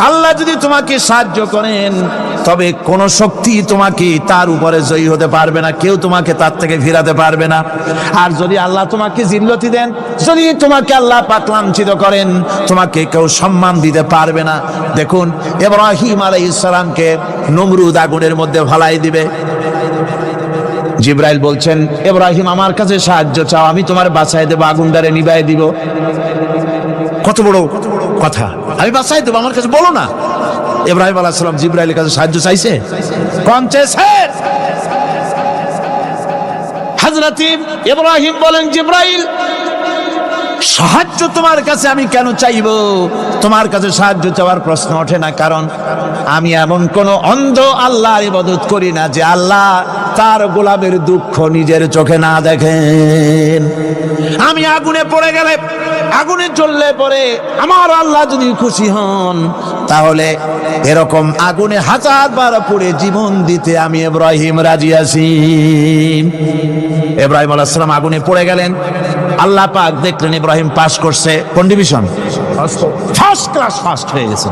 আল্লাহ যদি তোমাকে সাহায্য করেন তবে কোন শক্তি তোমাকে তার উপরে জয়ী হতে পারবে না, কেউ তোমাকে তার থেকে ফিরাতে পারবে না। আর যদি আল্লাহ তোমাকে জিল্লতি দেন, যদি তোমাকে আল্লাহ পাক লাঞ্ছিত করেন, তোমাকে কেউ সম্মান দিতে পারবে না। দেখুন ইব্রাহিম আলাইহিস সালামকে নমরুদ আগুনের মধ্যে ফালাই দিবে। জিবরাইল বলছেন, ইব্রাহিম আমার কাছে সাহায্য চাও, আমি তোমার বাঁচাই দেবো, আগুনটারে নিভাই দিব। কত বড় কথা, আমি বাঁচাই দেবো, আমার কাছে বলো না। ইব্রাহিম আলাইহিস সালাম জিবরাইলের কাছে সাহায্য চাইছে, কোন চেয়েছে? হযরত ইব্রাহিম বলেন, জিবরাইল সাহায্য তোমার কাছে আমি কেন চাইবো? তোমার কাছে সাহায্য চাওয়ার প্রশ্ন ওঠে না, কারণ আমি এমন কোন অন্ধ আল্লাহর ইবাদত করি না যে আল্লাহ তার গোলামের দুঃখ নিজের চোখে না দেখেন। আমি আগুনে পড়ে গেলে, আগুনে জ্বললে পরে আমার আল্লাহ যদি খুশি হন, তাহলে এরকম আগুনে 1000 বার পড়ে জীবন দিতে আমি ইব্রাহিম রাজি আছি। ইব্রাহিম আলাইহিস সালাম আগুনে পড়ে গেলেন। আল্লাহ পাক দেখলেন ইব্রাহিম পাস করছে, কোন ডিভিশন? ফার্স্ট ক্লাস ফার্স্ট হয়ে গেছে।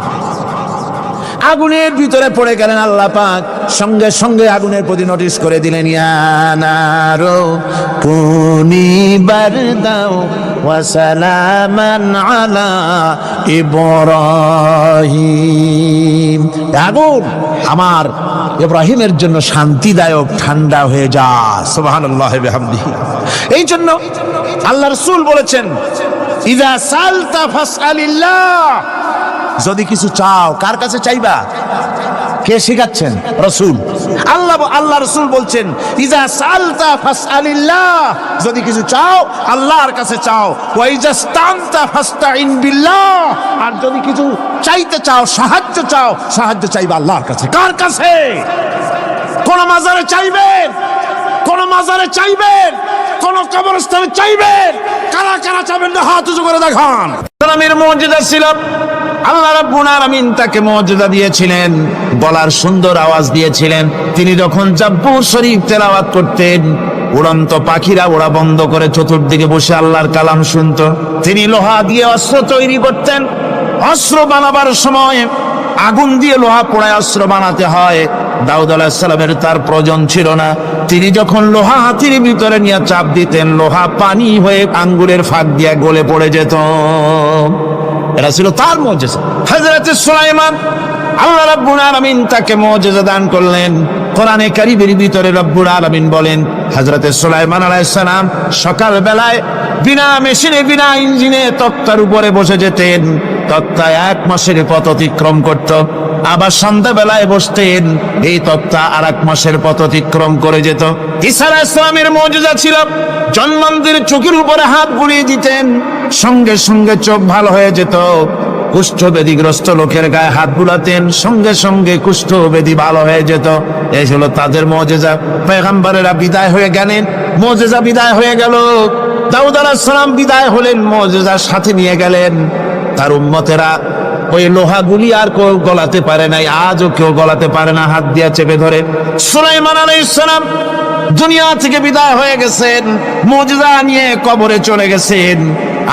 আগুনের ভিতরে পড়ে গেলেন, আল্লাহ পাক সঙ্গে সঙ্গে আগুনের প্রতি নোটিশ করে দিলেন, ইয়া নারু কুনি বারদাও ওয়া সালামান আলা ইব্রাহিম। আগুন আমার ইব্রাহিমের জন্য শান্তিদায়ক, ঠান্ডা হয়ে যা। সুবহানাল্লাহ ওয়া বিহামদিহি। এই জন্য আল্লাহ রাসূল বলেছেন, ইযা সালতা ফাসআলিল্লাহ, যদি কিছু চাও কার কাছে চাইবা? কে শিখাচ্ছেন? রাসূল। আল্লাহ রাসূল বলছেন, ইযা সালতা ফাসআলিল্লাহ, যদি কিছু চাও আল্লাহর কাছে চাও। ওয়া ইযা ইসতানতা ফাসতাইন বিল্লাহ, আর যদি কিছু চাইতে চাও, সাহায্য চাও, সাহায্য চাইবা আল্লাহর কাছে। কার কাছে? কোন মাজারে চাইবেন? কোন মাজারে চাইবেন? কোন কবরস্থানে চাইবেন? কারা কারা চাইবেন না হাত উঁচু করে দেখান। সালামের মুজিজা ছিল, আল্লাহ রাব্বুল আলামিন তাকে মুজিজা দিয়েছিলেন, গলার সুন্দর আওয়াজ দিয়েছিলেন। তিনি যখন জাব্বুর শরীফ তেলাওয়াত করতেন, উড়ন্ত পাখিরা ওড়া বন্ধ করে চতুর্দিকে বসে আল্লাহর কালাম শুনতো। তিনি লোহা দিয়ে অস্ত্র তৈরি করতেন। অস্ত্র বানাবার সময় আগুন দিয়ে লোহা পোড়ায় অস্ত্র বানাতে হয়। দাউদ আলাইহিস সালামের তার প্রয়োজন ছিল না। তিনি যখন লোহা হাতির ভিতরে নিয়ে চাপ দিতেন, লোহা পানি হয়ে আঙ্গুলের ফাঁক দিয়ে গলে পড়ে যেত। এটা ছিল তার মুজিজা। হযরত সুলাইমান, আল্লাহ রাব্বুল আলামিন তাকে মুজিজা দান করলেন। কোরআনে কারীমের ভিতরে রব্বুল আলামিন বলেন, হযরত সুলাইমান আলাইহিস সালাম সকাল বেলায় বিনা মেশিনে, বিনা ইঞ্জিনে তক্তার উপরে বসে যেতেন। তক্তা 1 মাসের পথ অতিক্রম করত। আবার সন্ধ্যা বেলায় বসতেন, এই তক্তা 1 মাসের পথ অতিক্রম করে যেত। ঈসা আলাইহিস সালামের মুজিজা ছিল, জন্মান্ধের চোখের উপরে হাত বুলিয়ে দিতেন, সঙ্গে সঙ্গে চোখ ভালো হয়ে যেত। কুষ্ঠব্যাধিগ্রস্ত লোকের গায়ে হাত বুলাতেন, সঙ্গে সঙ্গে কুষ্ঠব্যাধি ভালো হয়ে যেত। এই হলো তাদের মুজিজা। পয়গম্বরেরা বিদায় হয়ে গেলেন, মুজিজা বিদায় হয়ে গেল। দাউদ আলাইহিস সালাম বিদায় হলেন, মুজিজা সাথে নিয়ে গেলেন। তার উম্মতেরা ওই লোহাগুলি আর কেউ গলাতে পারে নাই, আজও কেউ গলাতে পারে না, হাত দিয়া চেপে ধরে। সুলাইমান আলাইহিস সালাম দুনিয়া থেকে বিদায় হয়ে গেছেন, মুজিজা নিয়ে কবরে চলে গেছেন।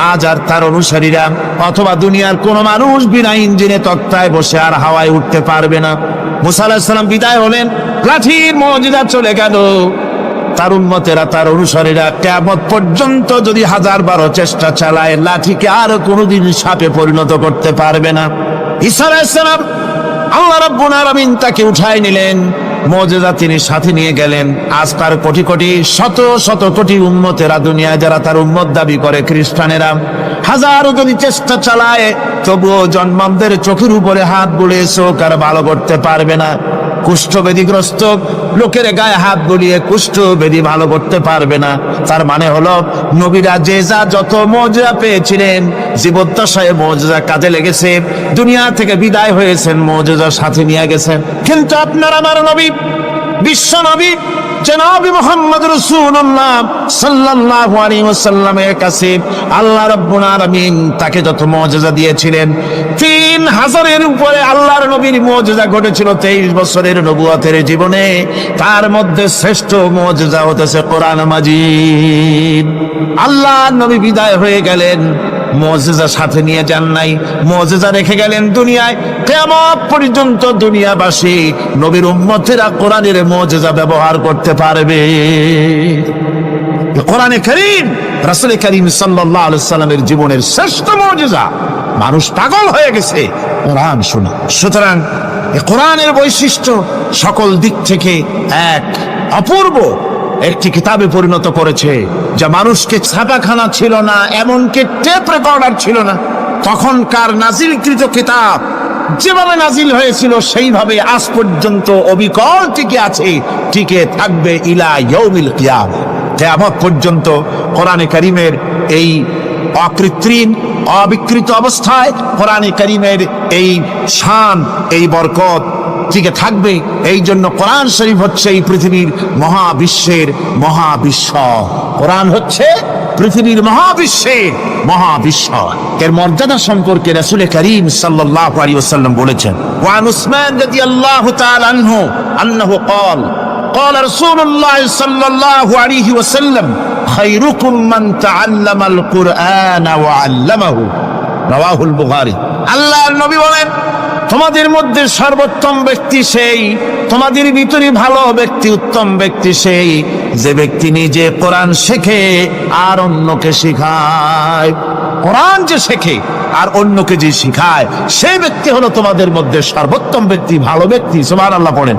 আজ আর তার অনুসারীরা অথবা দুনিয়ার কোন মানুষ বিনা ইঞ্জিনে তক্তায় বসে আর হাওয়ায় উঠতে পারবে না। মুসা আলাইহিস সালাম বিদায় হলেন, লাঠির মুজিজা চলে গেল। তার উম্মতেরা, তার অনুসারীরা কিয়ামত পর্যন্ত যদি 1000 চেষ্টা চালায়, লাঠিকে আর কোনোদিন সাপে পরিণত করতে পারবে না। ঈসা আলাইহিস সালাম, আল্লাহ রাব্বুল আলামিন তাকে উঠায় নিলেন, মুজিজা তিনি সাথে নিয়ে গেলেন। আজ তার কোটি কোটি, শত শত কোটি উম্মতেরা, দুনিয়ায় যারা তার উম্মত দাবি করে, খ্রিস্টানেরা, হাজারো যদি চেষ্টা চালায়, তবুও জন্মান্ধের চোখের উপরে হাত বুলিয়ে চোখ আর ভালো করতে পারবে না। কুষ্ঠব্যাধিগ্রস্ত লোকের গায়ে হাত বুলিয়ে কুষ্ঠব্যাধি ভালো করতে পারবে না। তার মানে হলো, নবীরা যে যা যত মুজিজা পেয়েছিলেন, জীবদ্দশায় মুজিজা কাজে লেগেছে, দুনিয়া থেকে বিদায় হয়েছেন, মুজিজা সাথে নিয়ে গেছেন। কিন্তু আপনার আমার নবী, বিশ্ব নবী জনাব মুহাম্মদ রাসূলুল্লাহ সাল্লাল্লাহু আলাইহি ওয়াসাল্লামের কাছে আল্লাহ রাব্বুল আলামিন তাকে যত মুজিজা দিয়েছিলেন, 3000-এর উপরে আল্লাহর নবীর মুজিজা ঘটেছিল 23 বছরের নবুয়তের জীবনে। তার মধ্যে শ্রেষ্ঠ মুজিজা হতেছে কোরআন মাজিদ। আল্লাহর নবী বিদায় হয়ে গেলেন, মুজিজা সাথে নিয়ে যান নাই, মুজিজা রেখে গেলেন দুনিয়ায়। কিয়ামত পর্যন্ত দুনিয়াবাসী নবীর উম্মতেরা কোরআনের মুজিজা ব্যবহার করতে পারবে। কোরআনে কারীম রাসূল কারীম সাল্লাল্লাহু আলাইহি সাল্লামের জীবনের শ্রেষ্ঠ মুজিজা। মানুষ পাগল হয়ে গেছে কোরআন শুনে। সুতরাং এই কোরআনের বৈশিষ্ট্য সকল দিক থেকে এক অপূর্ব একটি কিতাবে পরিণত করেছে, যা মানুষকে ছাপাখানা ছিল না, এমনকি টেপ রেকর্ডার ছিল না। তখনকার নাজিলকৃত কিতাব যেভাবে নাজিল হয়েছিল সেইভাবে আজ পর্যন্ত অবিকল টিকে আছে, টিকে থাকবে ইলা ইয়াউমিল কিয়ামah। কিয়ামত পর্যন্ত কোরআনে কারীমের এই অকৃত্রিম অবিকৃত অবস্থায় কোরআনে কারীমের এই শান, এই বরকত টিকে থাকবে। এই জন্য কোরআন শরীফ হচ্ছে এই পৃথিবীর মহাবিশ্বের মহাবিশ্ব। কোরআন হচ্ছে পৃথিবীর মহাবিশ্বের মহাবিশ্ব। এর মর্যাদা সম্পর্কে রাসূল কারীম সাল্লাল্লাহু আলাইহি ওয়াসাল্লাম বলেছেন, ওয়ান উসমান রাদিয়াল্লাহু তাআলা আনহু আন্নাহু قال قال رسول الله صلى الله عليه وسلم خيركم من تعلم القرآن وعلمه رواه البخاري। আল্লাহর নবী বলেন, তোমাদের মধ্যে সর্বোত্তম ব্যক্তি সেই, তোমাদের ভিতরে ভালো ব্যক্তি, উত্তম ব্যক্তি সেই যে ব্যক্তি নিজে কোরআন শেখে আর অন্যকে শেখায়। কোরআন যে শেখে আর অন্যকে যে শেখায়, সেই ব্যক্তি হলো তোমাদের মধ্যে সর্বোত্তম ব্যক্তি, ভালো ব্যক্তি। সুবহানাল্লাহ পড়েন।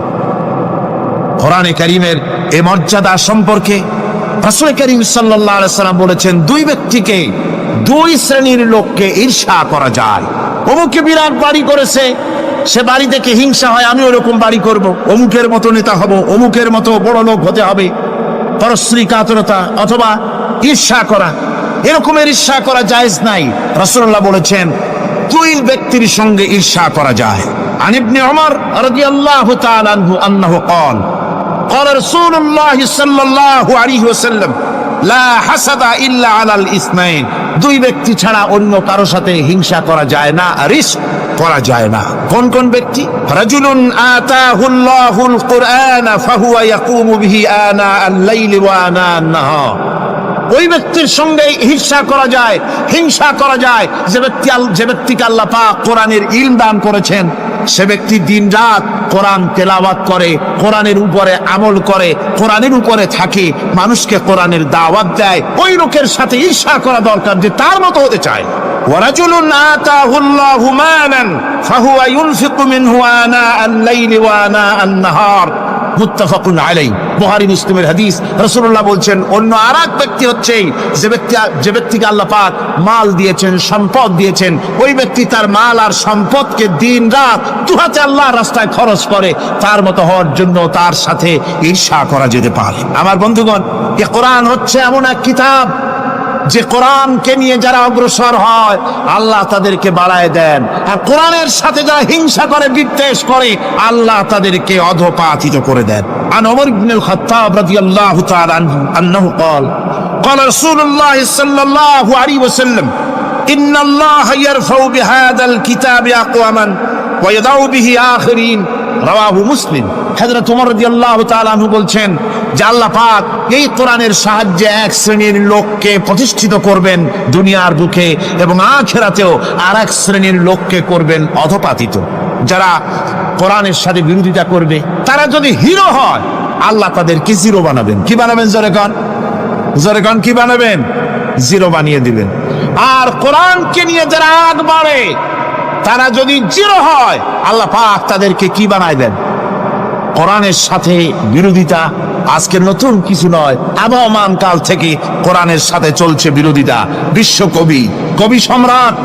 কোরআনে কারীমের এই মর্যাদা সম্পর্কে রাসূল কারীম সাল্লাল্লাহু আলাইহি ওয়াসাল্লাম বলেছেন, দুই ব্যক্তিকে, দুই শ্রেণীর লোককে ঈর্ষা করা যায়। অমুকে বিরাট বাড়ি করেছে, সে বাড়ি থেকে হিংসা হয়, আমি ওরকম বাড়ি করব, অমুকের মতো নেতা হব, অমুকের মতো বড় লোক হতে হবে। পরশ্রী কাতরতা অথবা ঈর্ষা করা, এরকমের ঈর্ষা করা জায়েজ নাই। রাসূলুল্লাহ বলেছেন দুই ব্যক্তির সঙ্গে ঈর্ষা করা যায়। আন ইবনে ওমর রাদিয়াল্লাহু তাআলা আনহু আন্নাহু قال قال رسول الله صلى الله عليه وسلم لا حسد الا على الاثنين। দুই ব্যক্তি ছাড়া অন্য কারো সাথে হিংসা করা যায় না, ঈর্ষা করা যায় না। কোন কোন ব্যক্তি? রাজুলুন আতাহুল্লাহুল কুরআন ফাহুয়া ইয়াকুমু বিহি আনা আল-লাইলি ওয়া আনা আন-নাহার। ওই ব্যক্তির সঙ্গে ঈর্ষা করা যায়, হিংসা করা যায় যে ব্যক্তিকে আল্লাহ পাক কোরআনের ইলম দান করেছেন, সে ব্যক্তি দিন রাত কোরআন তেলাওয়াত করে, কোরআনের উপরে আমল করে, কোরআনের উপরে থাকে, মানুষকে কোরআনের দাওয়াত দেয়। ওই লোকের সাথে ঈর্ষা করা দরকার যে তার মতো হতে চায়। ওয়ারাজুলুন আতাহুল্লাহু মালান ফাহুয়া ইউনফিকু মিনহু আনা আল-লাইলি ওয়া আনা আন-নাহার মুত্তাফাকুন আলাইহি। বুখারী মুসলিমের হাদিস। রাসূলুল্লাহ বলছেন, অন্য আরেক ব্যক্তি হচ্ছে যে ব্যক্তিকে আল্লাহ পাক মাল দিয়েছেন, সম্পদ দিয়েছেন, ওই ব্যক্তি তার মাল আর সম্পদকে দিন রাত দুহাতে আল্লাহর রাস্তায় খরচ করে। তার মতো হওয়ার জন্য তার সাথে ঈর্ষা করা যেতে পারে। আমার বন্ধুগণ, এই কোরআন হচ্ছে এমন এক কিতাব যে কোরআনকে নিয়ে যারা অগ্রসর হয় আল্লাহ তাদেরকে বাড়ায় দেন, আর কোরআনের সাথে যারা হিংসা করে, বিদ্বেষ করে, আল্লাহ তাদেরকে অধঃপাতিত করে দেন। আন ওমর ইবনুল খাত্তাব রাদিয়াল্লাহু তাআলা আনহু আন্নাহু قال قال رسول الله صلى الله عليه وسلم ان الله يرفع بهذا الكتاب اقواما ويضع به آخرين রাওয়াহু মুসলিম। হযরত ওমর রাদিয়াল্লাহু তাআলা আনহু বলছেন যে আল্লাহ পাক এই কোরআনের সাহায্যে এক শ্রেণীর লোককে প্রতিষ্ঠিত করবেন দুনিয়ার বুকে, এবং আখিরাতেও আরেক শ্রেণীর লোককে করবেন অধঃপাতিত। যারা কোরআনের সাথে বিরোধিতা করবে, তারা যদি হিরো হয়, আল্লাহ তাদেরকে জিরো বানাবেন। কি বানাবেন? জোরে কোন কি বানাবেন? জিরো বানিয়ে দিবেন। আর কোরআনকে নিয়ে যারা আগ বাড়ে, তারা যদি জিরো হয়, আল্লাহ পাক তাদেরকে কি বানায় দেন? কোরআনের সাথে বিরোধিতা আজকের নতুন কিছু নয়, আবহমান কাল থেকে কোরআনের সাথে চলছে বিরোধিতা। বিশ্বকবি, কবি সম্রাট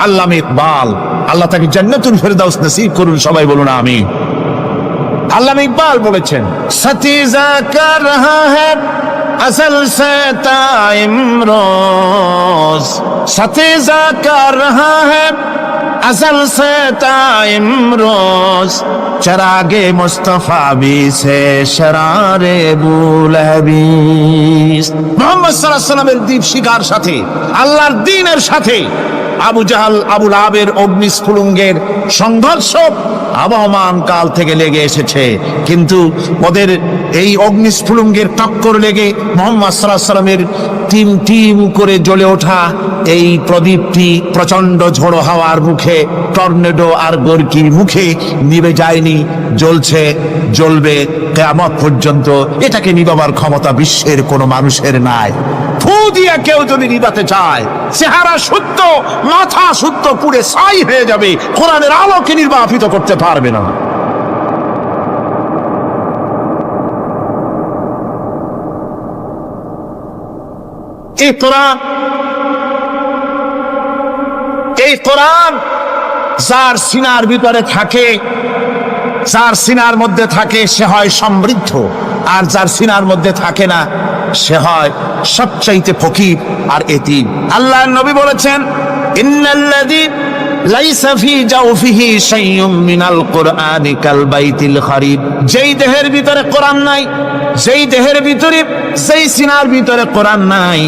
আল্লামা ইকবাল, আল্লাহ তাকে জান্নাতুল ফেরদাউস নসিব করুন, সবাই বলুন আমিন। আল্লামা ইকবাল বলেছেন, সতীজা কর রহা হ্যায় আসল সে টাইম রোজ, সতীজা কর রহা হ্যায় আসল সে টাইম রোজ, চরাগে মুস্তাফা বি সে শরারে বুলহবিস। মুহাম্মদ সাল্লাল্লাহু আলাইহি ওয়াসাল্লামের দ্বীপ শিকার সাথে, আল্লাহর দ্বীনের সাথে আবু জাহাল, আবু লাহাবের অগ্নিস্ফুলিঙ্গের সংঘর্ষ আবহমান কাল থেকে লেগে এসেছে, কিন্তু ওদের এই অগ্নিস্ফুলিঙ্গের টক্কর লেগে মুহাম্মদ সাল্লাল্লাহু আলাইহি ওয়াসাল্লামের টিম টিম করে জ্বলে ওঠা এই প্রদীপটি প্রচন্ড ঝোড়ো হাওয়ার মুখে, টর্নেডো আর গর্কির মুখে নিভে যায়নি, জ্বলছে, জ্বলবে কিয়ামত পর্যন্ত। এটাকে নিভাবার ক্ষমতা বিশ্বের কোনো মানুষের নাই। ফু দিয়ে কেউ যদি নিভাতে চায়, চেহারা শুদ্ধ, মাথা শুদ্ধ, পুড়ে ছাই হয়ে যাবে, কোরআনের আলোকে নির্বাপিত করতে পারবে না। এই কোরআন যার সিনার ভিতরে থাকে, যার সিনার মধ্যে থাকে সে হয় সমৃদ্ধ, আর যার সিনার মধ্যে থাকে না সে হয় সবচাইতে ফকির আর এতিম। আল্লাহর নবী বলেছেন, ইন্নাল্লাযী লাইসা ফি জাওফিহি শাইউম মিনাল কুরআনি কাল বাইতিল খারিব। যেই দেহের ভিতরে কোরআন নাই, যেই দেহের ভিতরে, যেই সিনার ভিতরে কোরআন নাই,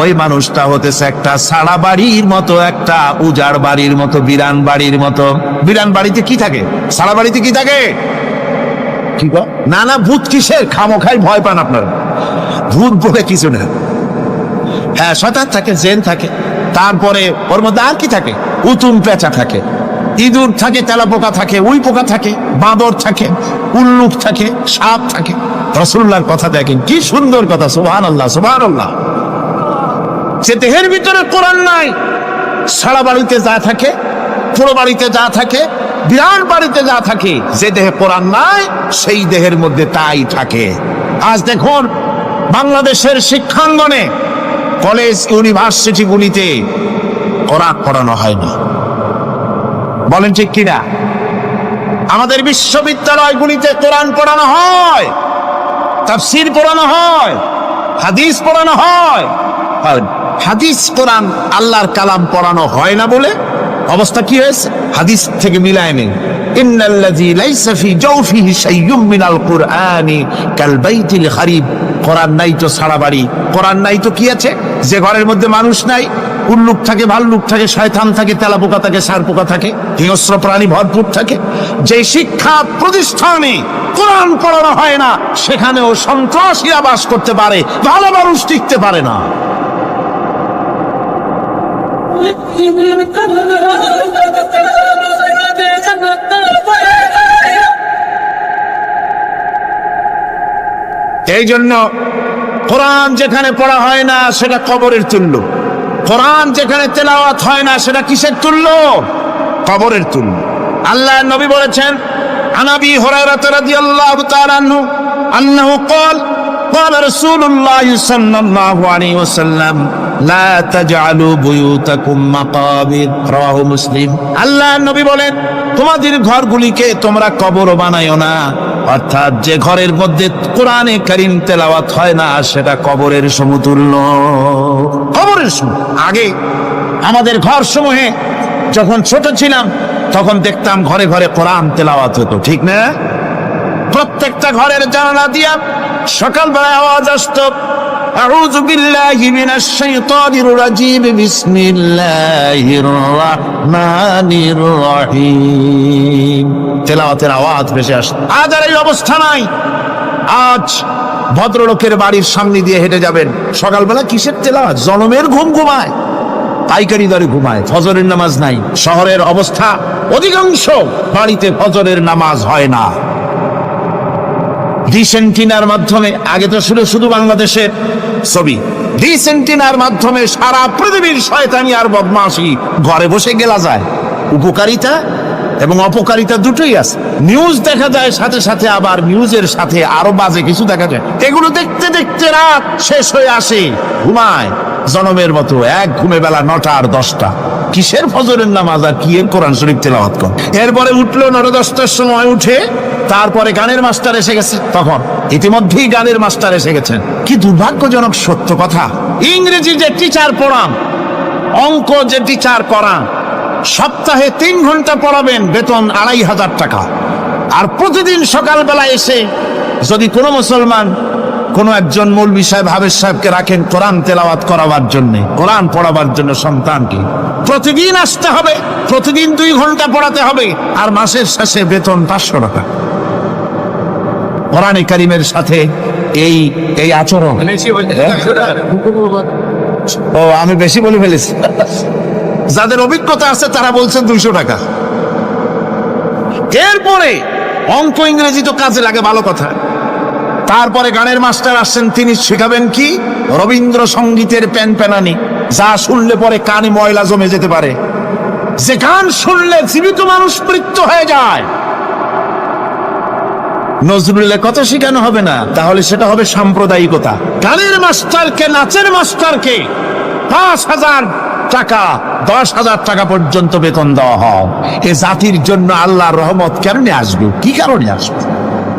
ওই মানুষটা হতেছে একটা সাড়া বাড়ির মতো, একটা উজাড় বাড়ির মতো, বিরান বাড়ির মতো। বিরান বাড়িতে কি থাকে? সাড়া বাড়িতে কি থাকে? কি গো? না না, ভূত কিসের? খামোখাই ভয় পান আপনারা। ভূত বলে কিছু না। হ্যাঁ, শয়তান থাকে, জিন থাকে, তারপরে ওর মধ্যে আর কি থাকে? উতুম পেঁচা থাকে, ইঁদুর থাকে, তেলাপোকা থাকে, উই পোকা থাকে, বাঁদর থাকে, উল্লুক থাকে, সাপ থাকে। রাসূলুল্লাহর কথা দেখেন, কি সুন্দর কথা। সুবহানাল্লাহ, সুবহানাল্লাহ। যে দেহের ভিতরে কোরআন নাই, সারা বাড়িতে যা থাকে, পুরো বাড়িতে যা থাকে, বিরাট বাড়িতে যা থাকে, যে দেহে কোরআন নাই সেই দেহের মধ্যে তাই থাকে। আজ দেখুন বাংলাদেশের শিক্ষাঙ্গনে, কলেজ ইউনিভার্সিটিগুলিতে কোরআন পড়ানো হয় না। বলেন ঠিক কিনা? আমাদের বিশ্ববিদ্যালয়গুলিতে কোরআন পড়ানো হয়, তাফসীর পড়ানো হয়, হাদিস পড়ানো হয়। হাদিস, কোরআন, আল্লাহর কালাম পড়ানো হয় না বলে অবস্থা কি হয়েছে? হাদিস থেকে মিলায় নেন, ইন্নাল্লাযী লাইসা ফি জাওফিহি শাইউম মিনাল কুরআনি কাল বাইতিল খারিব। কোরআন নাই তো সারা বাড়ি, কোরআন নাই তো কি আছে? যে ঘরের মধ্যে মানুষ নাই, উল্লুক থাকে, ভাল্লুক থাকে, শয়তান থাকে, তেলাপোকা থাকে, সারপোকা থাকে, হিংস্র প্রাণী ভরপুর থাকে। যে শিক্ষা প্রতিষ্ঠানে কোরআন পড়ানো হয় না, সেখানেও সন্ত্রাসীরা বাস করতে পারে, ভালো মানুষ টিকতে পারে না। এই জন্য কোরআন যেখানে পড়া হয় না সেটা কবরের তুল্য, কোরআন যেখানে তেলাওয়াত হয় না সেটা কিসের তুল্য? কবরের তুল্য। আল্লাহর নবী বলেছেন, আনাবি হুরায়রা রাদিয়াল্লাহু তাআলা আনহু আন্নাহু ক্বাল قال رسول الله صلى الله عليه وسلم لا تجعلوا بيوتكم مقابر رواه مسلم। আল্লাহর নবী বলেন, তোমাদের ঘরগুলিকে তোমরা কবর বানায়ো না। অর্থাৎ যে ঘরের মধ্যে কোরআনে কারীম তেলাওয়াত হয় না সেটা কবরের সমতুল্য। কবরের সম। আগে আমাদের ঘর সমূহে যখন ছোট ছিলাম তখন দেখতাম ঘরে ঘরে কোরআন তেলাওয়াত হতো, ঠিক না? প্রত্যেকটা ঘরের জানালা দিয়া সকালবেলা আওয়াজ আসতো, আউযু বিল্লাহি মিনাশ শাইতানির রাজীম, বিসমিল্লাহির রাহমানির রহিম। তেলাওয়াতের আওয়াজ ভেসে আসতো। আজ আর এই অবস্থা নাই। আজ ভদ্রলোকের বাড়ির সামনে দিয়ে হেঁটে যাবেন, সকালবেলা কিসের তেলাওয়াত? জনমের ঘুম ঘুমায়, পাইকারি দরে ঘুমায়, ফজরের নামাজ নাই। শহরের অবস্থা, অধিকাংশ বাড়িতে ফজরের নামাজ হয় না। ডিসেন্টিনার মাধ্যমে, আগে তো শুধু বাংলাদেশের ছবি, ডিসেন্টিনার মাধ্যমে সারা পৃথিবীর শয়তানি আর বদমাশি ঘরে বসে গেলা যায়। উপকারিতা এবং অপকারিতা দুটোই আছে। নিউজ দেখা যায়, সাথে সাথে আবার নিউজের সাথে আরো বাজে কিছু দেখা যায়। এগুলো দেখতে দেখতে রাত শেষ হয়ে আসে, ঘুমায় জনমের মতো, এক ঘুমে বেলা 9টা আর 10টা। কিসের ফজরের নামাজ আর কি এর কোরআন শরীফ তেলাওয়াত কর। এরপরে উঠলো 9-10টার সময়, উঠে তারপরে গানের মাস্টার এসে গেছে। তখন ইতিমধ্যেই গানের মাস্টার এসে গেছেন। কি দুর্ভাগ্যজনক সত্য কথা। ইংরেজি যে টিচার পড়ান, অঙ্ক যে টিচার করান, সপ্তাহে 3 ঘন্টা পড়াবেন, বেতন 2500 টাকা। আর প্রতিদিন সকালবেলা এসে যদি কোনো মুসলমান কোনো একজন মৌলভী সাহেব, হাফেজ সাহেবকে রাখেন কোরআন তেলাওয়াত করাবার জন্য, কোরআন পড়াবার জন্য সন্তানকে, প্রতিদিন আসতে হবে, প্রতিদিন 2 ঘন্টা পড়াতে হবে, আর মাসের শেষে বেতন 500 টাকা। কোরআনে কারীমের সাথে এই আচরণ ও আমি বেশি বলে ফেলেছি। যাদের অভিজ্ঞতা আছে তারা বলছেন 200 টাকা। এরপরে অঙ্ক ইংরেজি তো কাজে লাগে, ভালো কথা। তারপরে গানের মাস্টার আসছেন, তিনি শেখাবেন কি? রবীন্দ্রসঙ্গীতের প্যানপ্যানানি, যা শুনলে পরে কানে ময়লা জমে যেতে পারে, যে গান শুনলে জীবিত মানুষ মৃত্যু হয়ে যায়। নজরুলের কথা শেখানো হবে না, তাহলে সেটা হবে সাম্প্রদায়িকতা। গানের মাস্টারকে, নাচের মাস্টারকে 5,000 টাকা 10,000 টাকা পর্যন্ত বেতন দেওয়া হয়। এ জাতির জন্য আল্লাহর রহমত কেমনে আসবে? কি কারণে আসবে?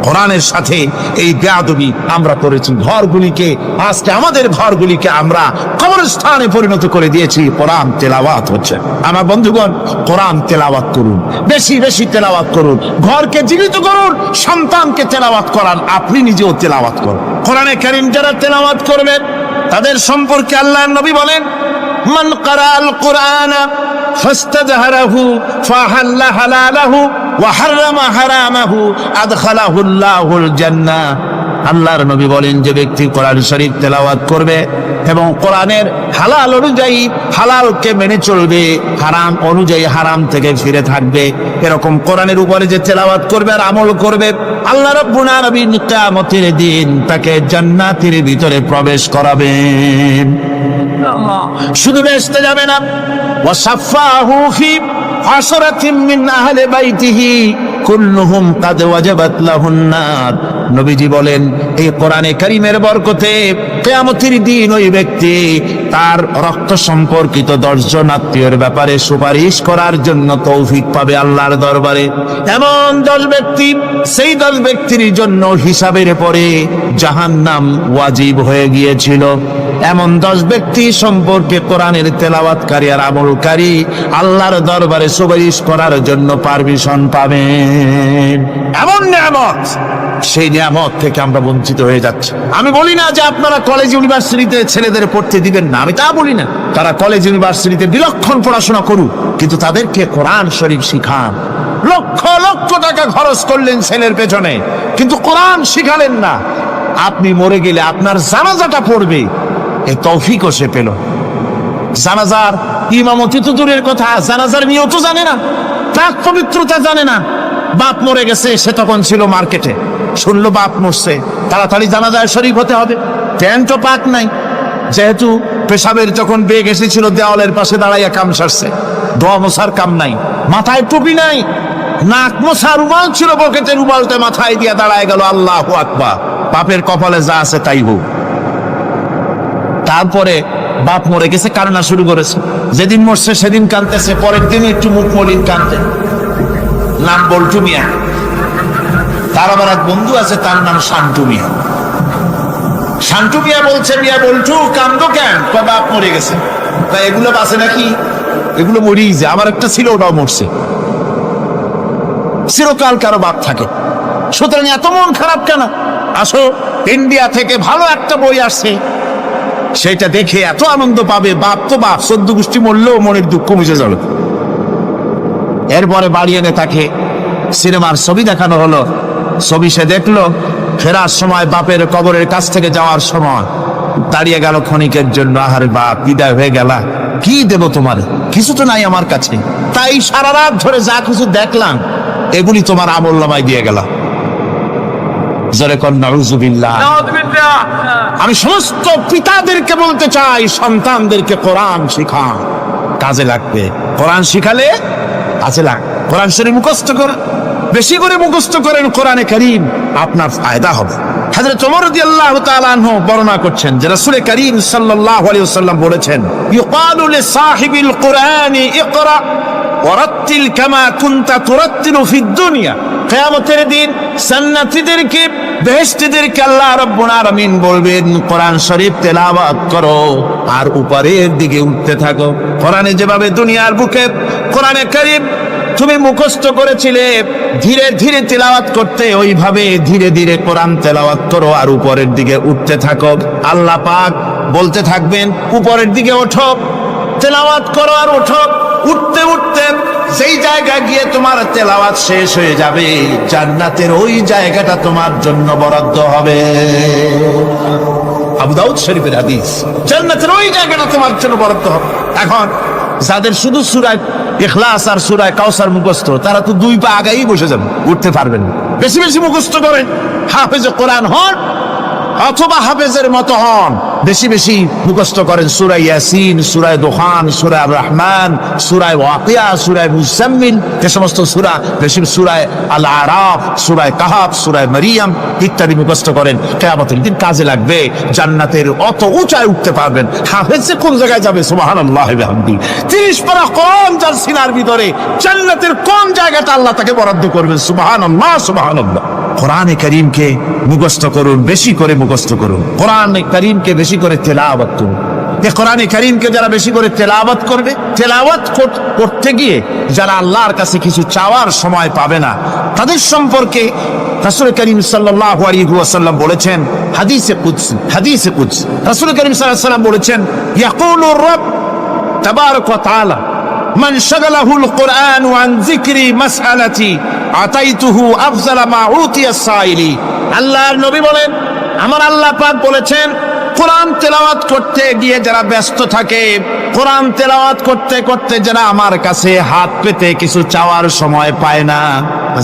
কোরআনের সাথে এই বেয়াদবি আমরা করেছি। ঘরগুলিকে, আজকে আমাদের ঘরগুলিকে আমরা কবরস্থানে পরিণত করে দিয়েছি। কোরআন তেলাওয়াত হচ্ছে। আমার বন্ধুগণ, কোরআন তেলাওয়াত করুন, বেশি বেশি তেলাওয়াত করুন, ঘরকে জীবিত করুন, সন্তানকে তেলাওয়াত করান, আপনি নিজেও তেলাওয়াত করুন। কোরআনে কারীম যারা তেলাওয়াত করবেন তাদের সম্পর্কে আল্লাহর নবী বলেন, মান ক্বারাআল কুরআনা ফাস্তাযহারাহু ফাহাল্লা হালালাহু ওয়া হারামা হারামাহু আদখালাহুল্লাহুল জান্নাহ। আল্লাহর নবী বলেন, যে ব্যক্তি কোরআন শরীফ তেলাওয়াত করবে এবং কোরআনের হালাল অনুযায়ী হালালকে মেনে চলবে, হারাম অনুযায়ী হারাম থেকে ফিরে থাকবে, এরকম কোরআনের উপরে যে তেলাওয়াত করবে আর আমল করবে, আল্লাহ রাব্বুল আলামিন কিয়ামতের দিন তাকে জান্নাতের ভিতরে প্রবেশ করাবেন। শুধু বেহেশতে যাবে না, ওয়াসাফাহু ফি আশরাতিন মিন আহলি বাইতিহি কুল্লুহুম কাদ ওয়াজাবাত লাহুন নার। নবীজি বলেন, এই কোরআনে কারীমের বরকতে কিয়ামতের দিন ওই ব্যক্তি তার রক্ত সম্পর্কিত 10 জন আত্মীয়ের ব্যাপারে সুপারিশ করার জন্য তৌফিক পাবে আল্লাহর দরবারে। এমন 10 ব্যক্তি, সেই 10 ব্যক্তির জন্য হিসাবের পরে জাহান্নাম ওয়াজিব হয়ে গিয়েছিল। এমন 10 ব্যক্তি সম্পর্কে কোরআনের তেলাওয়াতকারী আর আমলকারী আল্লাহর দরবারে সুপারিশ করার জন্য পারমিশন পাবেন। এমন নিয়ামত, সেই নিয়ামত থেকে আমরা বঞ্চিত হয়ে যাচ্ছি। আমি বলি না যে আপনারা কলেজ ইউনিভার্সিটিতে ছেলেদের পড়তে দিবেন না, আমি তা বলি না। তারা কলেজ ইউনিভার্সিটিতে বিলক্ষণ পড়াশোনা করুক, কিন্তু তাদেরকে কোরআন শরীফ শিখান। লক্ষ লক্ষ টাকা খরচ করলেন ছেলের পেছনে, কিন্তু কোরআন শিখালেন না। আপনি মরে গেলে আপনার জানাজাটা পড়বে, এই তৌফিকও সে পেল। জানাজার ইমামতি তো দূরের কথা, জানাজার নিয়ত জানে না, পাক পবিত্রতা জানে না। বাপ মরে গেছে, সে তখন ছিল মার্কেটে, শুনলো বাপ মরছে, তাড়াতাড়ি জানাজায় শরীক হতে হবে। প্যান্টও পাক নাই, যেহেতু পেশাবের যখন বেগ এসেছিল দেওয়ালের পাশে দাঁড়াইয়া কাম সারছে, দোয়া মোছার কাম নাই, মাথায় টুপি নাই, নাক মোছা রুমাল ছিল পকেটে, রুমালটা মাথায় দিয়া দাঁড়ায় গেল। আল্লাহু আকবার। বাপের কপালে যা আছে তাই হোক। তারপরে বাপ মরে গেছে, কান্না শুরু করেছে। যেদিন মরছে সেদিন কাঁদতেছে, পরের দিন একটু মুখ মলিন কাঁদতে। নাম বল্টু মিয়া। তার আমার এক বন্ধু আছে, তার নাম শান্টু মিয়া। শান্টু মিয়া বলছে, মিয়া বল্টু কান্দো কেন? বাপ মরে গেছে। তা এগুলো বাঁচে নাকি? এগুলো মরেই যায়। আমার একটা ছিল, ওটাও মরছে। চিরকাল কারো বাপ থাকে, সুতরাং এত মন খারাপ কেন? আসো, ইন্ডিয়া থেকে ভালো একটা বই আসছে, সেটা দেখে এত আনন্দ পাবে। বাপ তো বাপ, 14 গোষ্ঠী মরলেও মনের দুঃখ মুছে যাবে। এরপরে বাড়ি এনে তাকে সিনেমার ছবি দেখানো হলো। ছবি সে দেখলো, ফেরার সময় বাপের কবরের কাছ থেকে যাওয়ার সময় দাঁড়িয়ে গেল ক্ষণিকের জন্য। আহারে বাপ, বিদায় হয়ে গেলা, কি দেব তোমার? কিছু তো নাই আমার কাছে, তাই সারা রাত ধরে যা কিছু দেখলাম এগুলি তোমার আমলনামায় দিয়ে গেলাম। জোরে কর নাউযুবিল্লাহ। আমি সমস্ত পিতাদেরকে বলতে চাই, সন্তানদেরকে কোরআন শিখান, কাজে লাগবে। কোরআন শিখালে কাজে লাগ। কোরআন শরীফ মুখস্থ করেন, বেশি করে মুখস্থ করেন কোরআনে কারীম, আপনার ফায়দা হবে। হযরত ওমর রাদিয়াল্লাহু তাআলা আনহু বর্ণনা করছেন যে রাসূল কারীম সাল্লাল্লাহু আলাইহি ওয়াসাল্লাম বলেছেন, ইউকালু লিসাহিবিল কুরআনি ইকরা ওয়ারাত্তিল কামা কুনতা তুরাত্তিলু ফিদ দুনিয়া। কিয়ামতের দিন জান্নাতীদেরকে, বেহেশতীদেরকে আল্লাহ রাব্বুল আলামিন বলবেন, কোরআন শরীফ তেলাওয়াত করো আর উপরের দিকে উঠতে থাকো। কোরআনে যেভাবে দুনিয়ার বুকে কোরআনে কারীম তুমি মুখস্থ করেছিলে, ধীরে ধীরে তেলাওয়াত করতে, ওইভাবে ধীরে ধীরে কোরআন তেলাওয়াত করো আর উপরের দিকে উঠতে থাকো। আল্লাহ পাক বলতে থাকবেন, উপরের দিকে ওঠো, তেলাওয়াত করো আর ওঠো। উঠতে উঠতে সেই জায়গায় গিয়ে তোমার তেলাওয়াত শেষ হয়ে যাবে, জান্নাতের ওই জায়গাটা তোমার জন্য বরাদ্দ হবে। আবু দাউদ শরীফের হাদিস। জান্নাতের ওই জায়গাটা তোমার জন্য বরাদ্দ হবে। এখন যাদের শুধু সূরা ইখলাস আর সূরা কাউসার মুখস্থ, তারা তো দুই পা আগাই বসে যাবে, উঠতে পারবেন না। বেশি বেশি মুখস্থ করেন, হাফেজে কোরআন হন অথবা হাফেজের মতো হন। বেশি বেশি মুখস্থ করেন সূরা ইয়াসিন, সূরা দুখান, সূরা রহমান, সূরা ওয়াকিয়া, সূরা মুজাম্মিল, যে সমস্ত সূরা, বেশি সূরা আল আরাফ, সূরা কাহাফ, সূরা মারিয়াম ইত্যাদি মুখস্থ করেন। কিয়ামতের দিন কাজে লাগবে। জান্নাতের অত উঁচায় উঠতে পারবেন। হাফেজে কোন জায়গায় যাবে? সুবহানাল্লাহ ওয়া বিহামদি। 30 পারা কোন যার সিনার ভিতরে, জান্নাতের কোন জায়গাটা আল্লাহ তাকে বরাদ্দ করবেন। সুবহানাল্লাহ সুবহানাল্লাহ। কোরআনে কারীমকে মুখস্থ করুন, বেশি করে মুখস্থ করুন। কোরআনে কারীমকে বেশি করে তেলাওয়াত করুন। এই কোরআনে কারীমকে যারা বেশি করে তেলাওয়াত করবে, তেলাওয়াত করতে গিয়ে যারা আল্লাহর কাছে কিছু চাওয়ার সময় পাবে না, তাদের সম্পর্কে রাসূল করিম সাল্লাল্লাহু আলাইহি ওয়াসাল্লাম বলেছেন হাদিসে কুদসি, হাদিসে কুদসি রাসূল করিম সাল্লাল্লাহু আলাইহি ওয়াসাল্লাম বলেছেন, ইয়াকুলু রাব তাবারাক ওয়া তাআলা মান শাগালাহুল কুরআন আন যিকরি মাসআলাতি আতাইতুহু আফজালা মা উতিয়া সাইলি। আল্লাহর নবী বলেন, আমার আল্লাহ পাক বলেছেন, কোরআন তেলাওয়াত করতে গিয়ে যারা ব্যস্ত থাকে, কোরআন তেলাওয়াত করতে করতে যারা আমার কাছে হাত পেতে কিছু চাওয়ার সময় পায় না,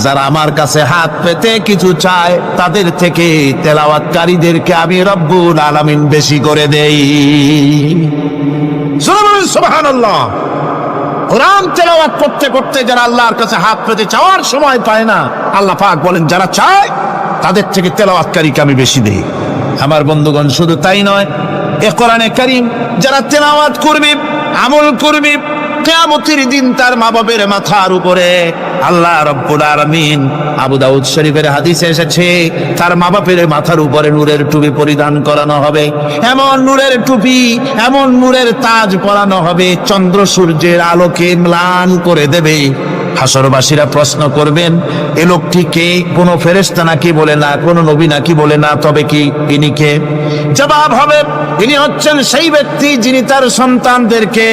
যারা আমার কাছে হাত পেতে কিছু চায়, তাদের থেকে তেলাওয়াতকারীদেরকে আমি রব্বুল আলামিন বেশি করে দেই। সুবহানাল্লাহ। কোরআন তেলাওয়াত করতে করতে যারা আল্লাহর কাছে হাত পেতে চাওয়ার সময় পায় না, আল্লাহ পাক বলেন যারা চায় তাদের থেকে তেলাওয়াতকারীকে আমি বেশি দেই। আমার বন্ধুগণ, শুধু তাই নয়, এ কোরআনে কারীম যারা তেলাওয়াত করবে, আমল করবে, কিয়ামতের দিন তার মা বাবার মাথার উপরে আল্লাহ রাব্বুল আলামিন, আবু দাউদ শরীফের হাদিসে এসেছে, তার মা বাপের মাথার উপরে নূরের টুপি পরিধান করানো হবে। এমন নূরের টুপি, এমন নূরের তাজ পরানো হবে, চন্দ্র সূর্যের আলোকে ম্লান করে দেবে। হাসরবাসীরা প্রশ্ন করবেন, এ লোকটি কে? কোন ফেরেশতা নাকি বলে না, কোন নবী নাকি বলে না, তবে কি ইনি কে? জবাব হবে, ইনি হচ্ছেন সেই ব্যক্তি যিনি তার সন্তানদেরকে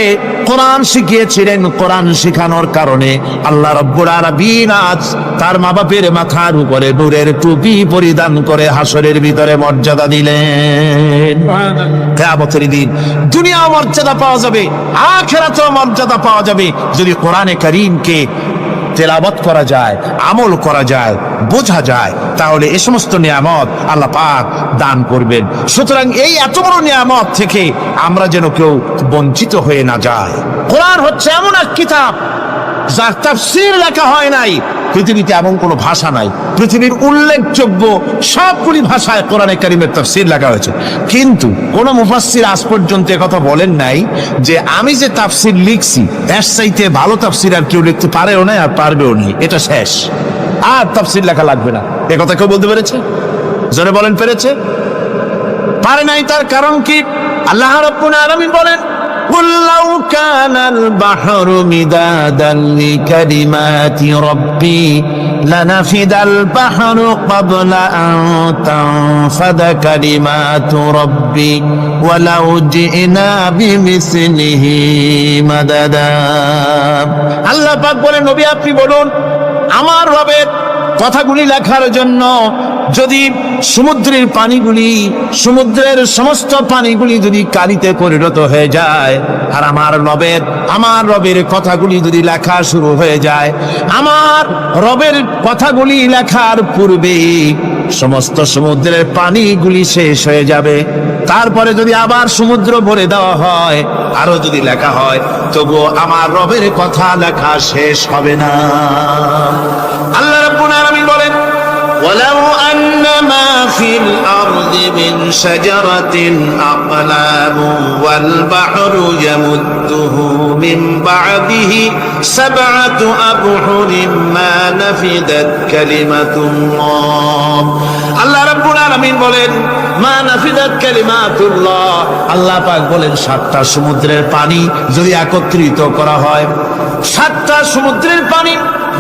কোরআন শিখিয়েছিলেন। কোরআন শিখানোর কারণে আল্লাহ রাব্বুল আলামিন আজ তার মা বাপের মাথার উপরে নূরের টুপি পরিধান করে হাসরের ভিতরে মর্যাদা দিলেন। কিয়ামতের দিন দুনিয়াও মর্যাদা পাওয়া যাবে, আখিরাতেও মর্যাদা পাওয়া যাবে যদি কোরআনে কারীমকে তেলাওয়াত করা যায়, আমল করা যায়, বোঝা যায়, তাহলে এই সমস্ত নিয়ামত আল্লাহ পাক দান করবেন। সুতরাং এই এত বড় নিয়ামত থেকে আমরা যেন কেউ বঞ্চিত হয়ে না যায়। কোরআন হচ্ছে এমন এক কিতাব যার তাফসীর লেখা হয় নাই। পৃথিবীতে এমন কোনো ভাষা নাই, পৃথিবীর উল্লেখযোগ্য সবগুলি ভাষায় কোরআনে কারীমের তাফসীর লেখা হয়েছে, কিন্তু কোন মুফাসসির আজ পর্যন্ত কথা বলেন নাই যে আমি যে তাফসীর লিখছি এর চাইতে ভালো তাফসীর আর কেউ লিখতে পারেও না, আর পারবেও না, এটা শেষ, আর তাফসীর লেখা লাগবে না। এ কথা কেউ বলতে পেরেছে? জোরে বলেন, পেরেছে? পারে নাই। তার কারণ কি? আল্লাহ রাব্বুল আলামিন বলেন, قل لو كان البحر مدادا لكلمات ربي لنفد البحر قبل أن تنفد كلمات ربي ولو جئنا بمثله مددا। আল্লাহ পাক বলেন, নবী আপনি বলুন, আমার রবের কথাগুলি লেখার জন্য যদি সমুদ্রের পানিগুলি, সমুদ্রের সমস্ত পানিগুলি যদি কালিতে পরিণত হয়ে যায়, আর আমার রবের কথাগুলি যদি লেখা শুরু হয়ে যায়, আমার রবের কথাগুলি লেখার পূর্বে সমস্ত সমুদ্রের পানিগুলি শেষ হয়ে যাবে, তারপরে যদি আবার সমুদ্র ভরে দেওয়া হয়, আরো যদি লেখা হয়, তবুও আমার রবের কথা লেখা শেষ হবে না। আল্লাহ রাব্বুল আলামিন বলেন, ولو أن ما في الأرض من شجرة أقلام والبحر يمده من بعده 7 أبحر ما نفدت كلمة الله। আল্লাহ রাব্বুল আলামিন বলেন, মা নাফিদাত কালিমাতুল্লাহ, আল্লাহ পাক বলেন 7টা সমুদ্রের পানি যদি একত্রিত করা হয়, 7টা সমুদ্রের পানি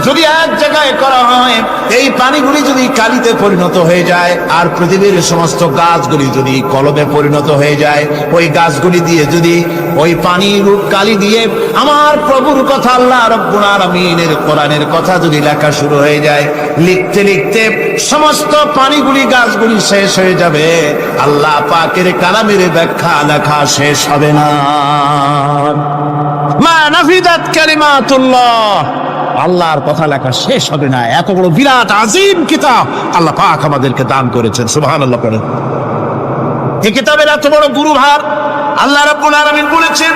যদি এক জায়গায় করা হয়, এই পানিগুলি যদি কালিতে পরিণত হয়ে যায়, আর পৃথিবীর সমস্ত গাছগুলি যদি কলমে পরিণত হয়ে যায়, ওই গাছগুলি দিয়ে যদি ওই পানির কালি দিয়ে আমার প্রভুর কথা, আল্লাহ রাব্বুল আলামিনের কোরআনের কথা যদি লেখা শুরু হয়ে যায়, লিখতে লিখতে সমস্ত পানিগুলি গাছগুলি শেষ হয়ে যাবে, আল্লাহ পাকের কালামের ব্যাখ্যা লেখা শেষ হবে না। মা নাফিদাত কালিমাতুল্লাহ, আল্লাহর কথা লেখা শেষ হবে না। এত বড় বিরাট আজিম কিতাব আল্লাহ পাক আমাদেরকে দান করেছেন, সুবহানাল্লাহ করেন। এই কিতাবের এত বড় গুরুভার আল্লাহ রাব্বুল আলামিন বলেছেন,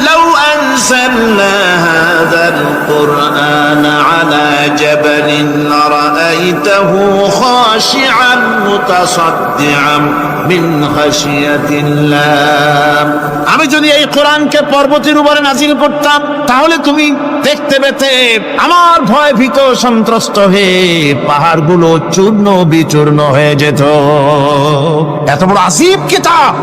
লাউ আনজালনা হাযাল কুরআন আলা জাবালিন লারাআইতাহু খাশিআন মুতাসাদ্দিআন মিন খাশিয়াতিল্লাহ। আমি যদি এই কোরআনকে পর্বতের উপরে নাযিল করতাম, তাহলে তুমি দেখতে পেতে আমার ভয় ভীত সন্ত্রস্ত হয়ে পাহাড়গুলো চূর্ণ বিচূর্ণ হয়ে যেত। এত বড় আসিফ কিতাব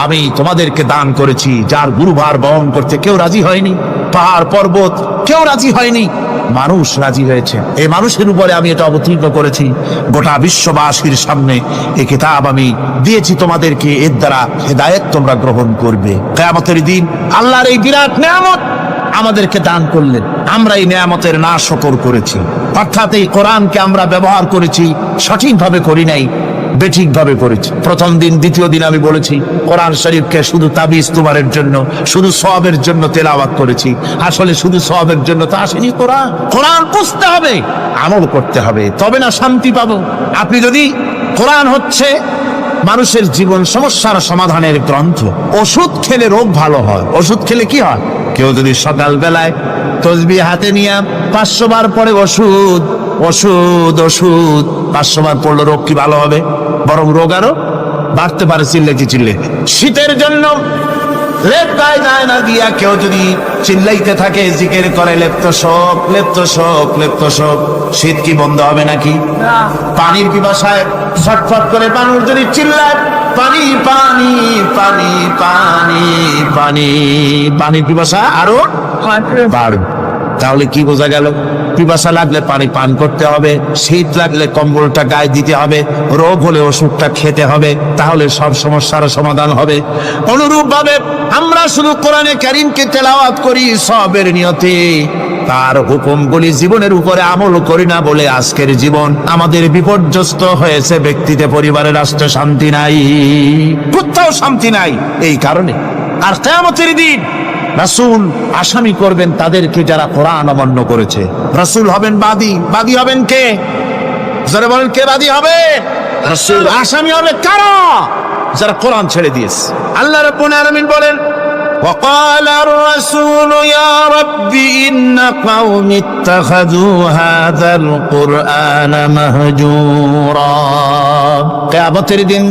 আমি তোমাদেরকে দান করেছি, যার গুরুভার বহন করতে কেউ রাজি হয়নি। পাহাড় পর্বত কেউ রাজি হয়নি, মানুষ রাজি হয়েছে। এই মানুষের উপরে আমি এটা অবতীর্ণ করেছি। গোটা বিশ্ববাসীর সামনে এই কিতাব আমি দিয়েছি তোমাদেরকে, এর দ্বারা হেদায়েত তোমরা গ্রহণ করবে। কিয়ামতের দিন আল্লাহর এই বিরাট নিয়ামত আমাদেরকে দান করলেন, আমরা এই নিয়ামতের নাশকর করেছি। অর্থাৎ এই কোরআনকে আমরা ব্যবহার করেছি, সঠিকভাবে করি নাই, বেঠিকভাবে করেছি। প্রথম দিন দ্বিতীয় দিন আমি বলেছি কোরআন শরীফকে শুধু তাবিজ তুমারের জন্য, শুধু সওয়াবের জন্য তেলাওয়াত করেছি। আসলে শুধু সওয়াবের জন্য তো আসেনি কোরআন। কোরআন বুঝতে হবে, আমল করতে হবে, তবে না শান্তি পাবো। আপনি যদি কোরআন হচ্ছে মানুষের জীবন সমস্যার সমাধানের গ্রন্থ। ওষুধ খেলে রোগ ভালো হয়। ওষুধ খেলে কি হয়? কেউ যদি সকাল বেলায় তসবিহ হাতে নিয়ে 500 বার পরে ওষুধ ওষুধ ওষুধ 500 বার পড়লে রোগ কি ভালো হবে? বরং রোগ আরো বাড়তে পারে। চিল্লে শীতের জন্য লেপ গায়ে যায় না দিয়া কেউ যদি চিল্লাইতে থাকে, জিকির করে লেপ্ত শোক লেপ্ত শোক লেপ্ত শোক, শীত কি বন্ধ হবে নাকি? পানির পিপাসায় ছটফট করে মানুষ যদি চিল্লায় পানি পানি পানি পানি পানি, পানির পিপাসা আরো বাড়বে। তাহলে কি বোঝা গেল? পিপাসা লাগলে পানি পান করতে হবে, শীত লাগলে কম্বলটা গায়ে দিতে হবে, রোগ হলে ওষুধটা খেতে হবে, তাহলে সব সমস্যার সমাধান হবে। অনুরূপ ভাবে আমরা শুধু কোরআনে কারীমকে তেলাওয়াত করি সওয়াবের নিয়তে, তার হুকুমগুলি জীবনের উপরে আমল করি না বলে আজকের জীবন আমাদের বিপর্যস্ত হয়েছে। ব্যক্তিতে, পরিবারে, রাষ্ট্রে শান্তি নাই, কোথাও শান্তি নাই এই কারণে। আর কিয়ামতের দিন রাসূল আসামি করবেন তাদেরকে যারা কোরআন অমান্য করেছে। রাসূল হবেন বাদী। বাদী হবেন কে? যারা বলেন কে বাদী হবে? রাসূল। আসামি হবে কারা? যারা কোরআন ছেড়ে দিয়েছে। আল্লাহ রাব্বুল আলামিন বলেন, وقال الرسول يا رب إن قوم اتخذوا هذا القرآن مهجورا। কিয়ামতের দিন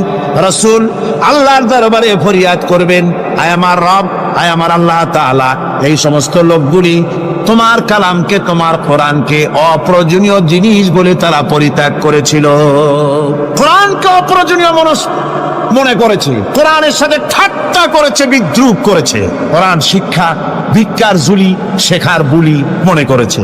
রাসূল আল্লাহর দরবারে ফরিয়াদ করবেন, আয় আমার রব, আয় আমার আল্লাহ তাআলা, এই সমস্ত লোকগুলি তোমার কালামকে, তোমার কোরআনকে অপ্রয়োজনীয় জিনিস বলে তারা পরিত্যাগ করেছিল। কোরআনকে অপ্রয়োজনীয় মনে করেছে, কোরআনের সাথে ঠাট্টা করেছে, বিদ্রুপ করেছে। কোরআন শিক্ষা ভিক্ষার ঝুলি, শেখার বুলি মনে করেছে।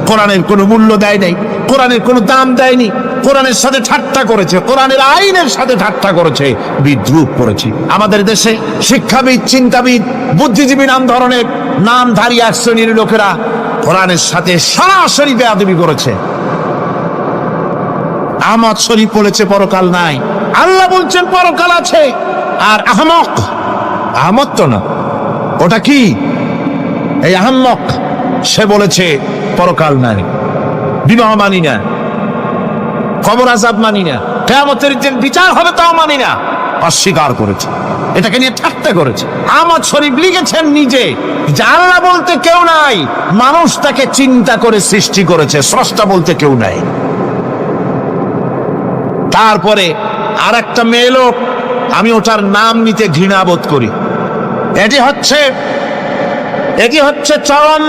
কোরআনের কোনো মূল্য দেয় নাই, কোরআনের কোনো দাম দেয়নি, কোরআনের সাথে ঠাট্টা করেছে, কোরআনের আইনের সাথে ঠাট্টা করেছে, বিদ্রুপ করেছে। আমাদের দেশে শিক্ষাবিদ, চিন্তাবিদ, বুদ্ধিজীবী নাম ধরনের নামধারী এক শ্রেণীর লোকেরা কোরআনের সাথে সরাসরি বেয়াদবি করেছে। আহমদ শরীফ বলেছে পরকাল নাই, আল্লাহ বলছেন পরকাল আছে। আর আহমক, আহমদ তো না, ওটা কি? এই আহমক সে বলেছে পরকাল নাই, বিবাহ মানি না, কবর আযাব মানি না, কিয়ামতের দিন বিচার হবে তাও মানি না, অস্বীকার করেছে। এটাকে নিয়ে ঠাট্টা করেছে। আহমদ শরীফ লিখেছেন নিজে যে আল্লাহ বলতে কেউ নাই, মানুষ তাকে চিন্তা করে সৃষ্টি করেছে, স্রষ্টা বলতে কেউ নাই। তারপরে আর একটা মেয়ে লোক, আমি ওটার নাম নিতে ঘৃণা বোধ করি, এটি হচ্ছে চরম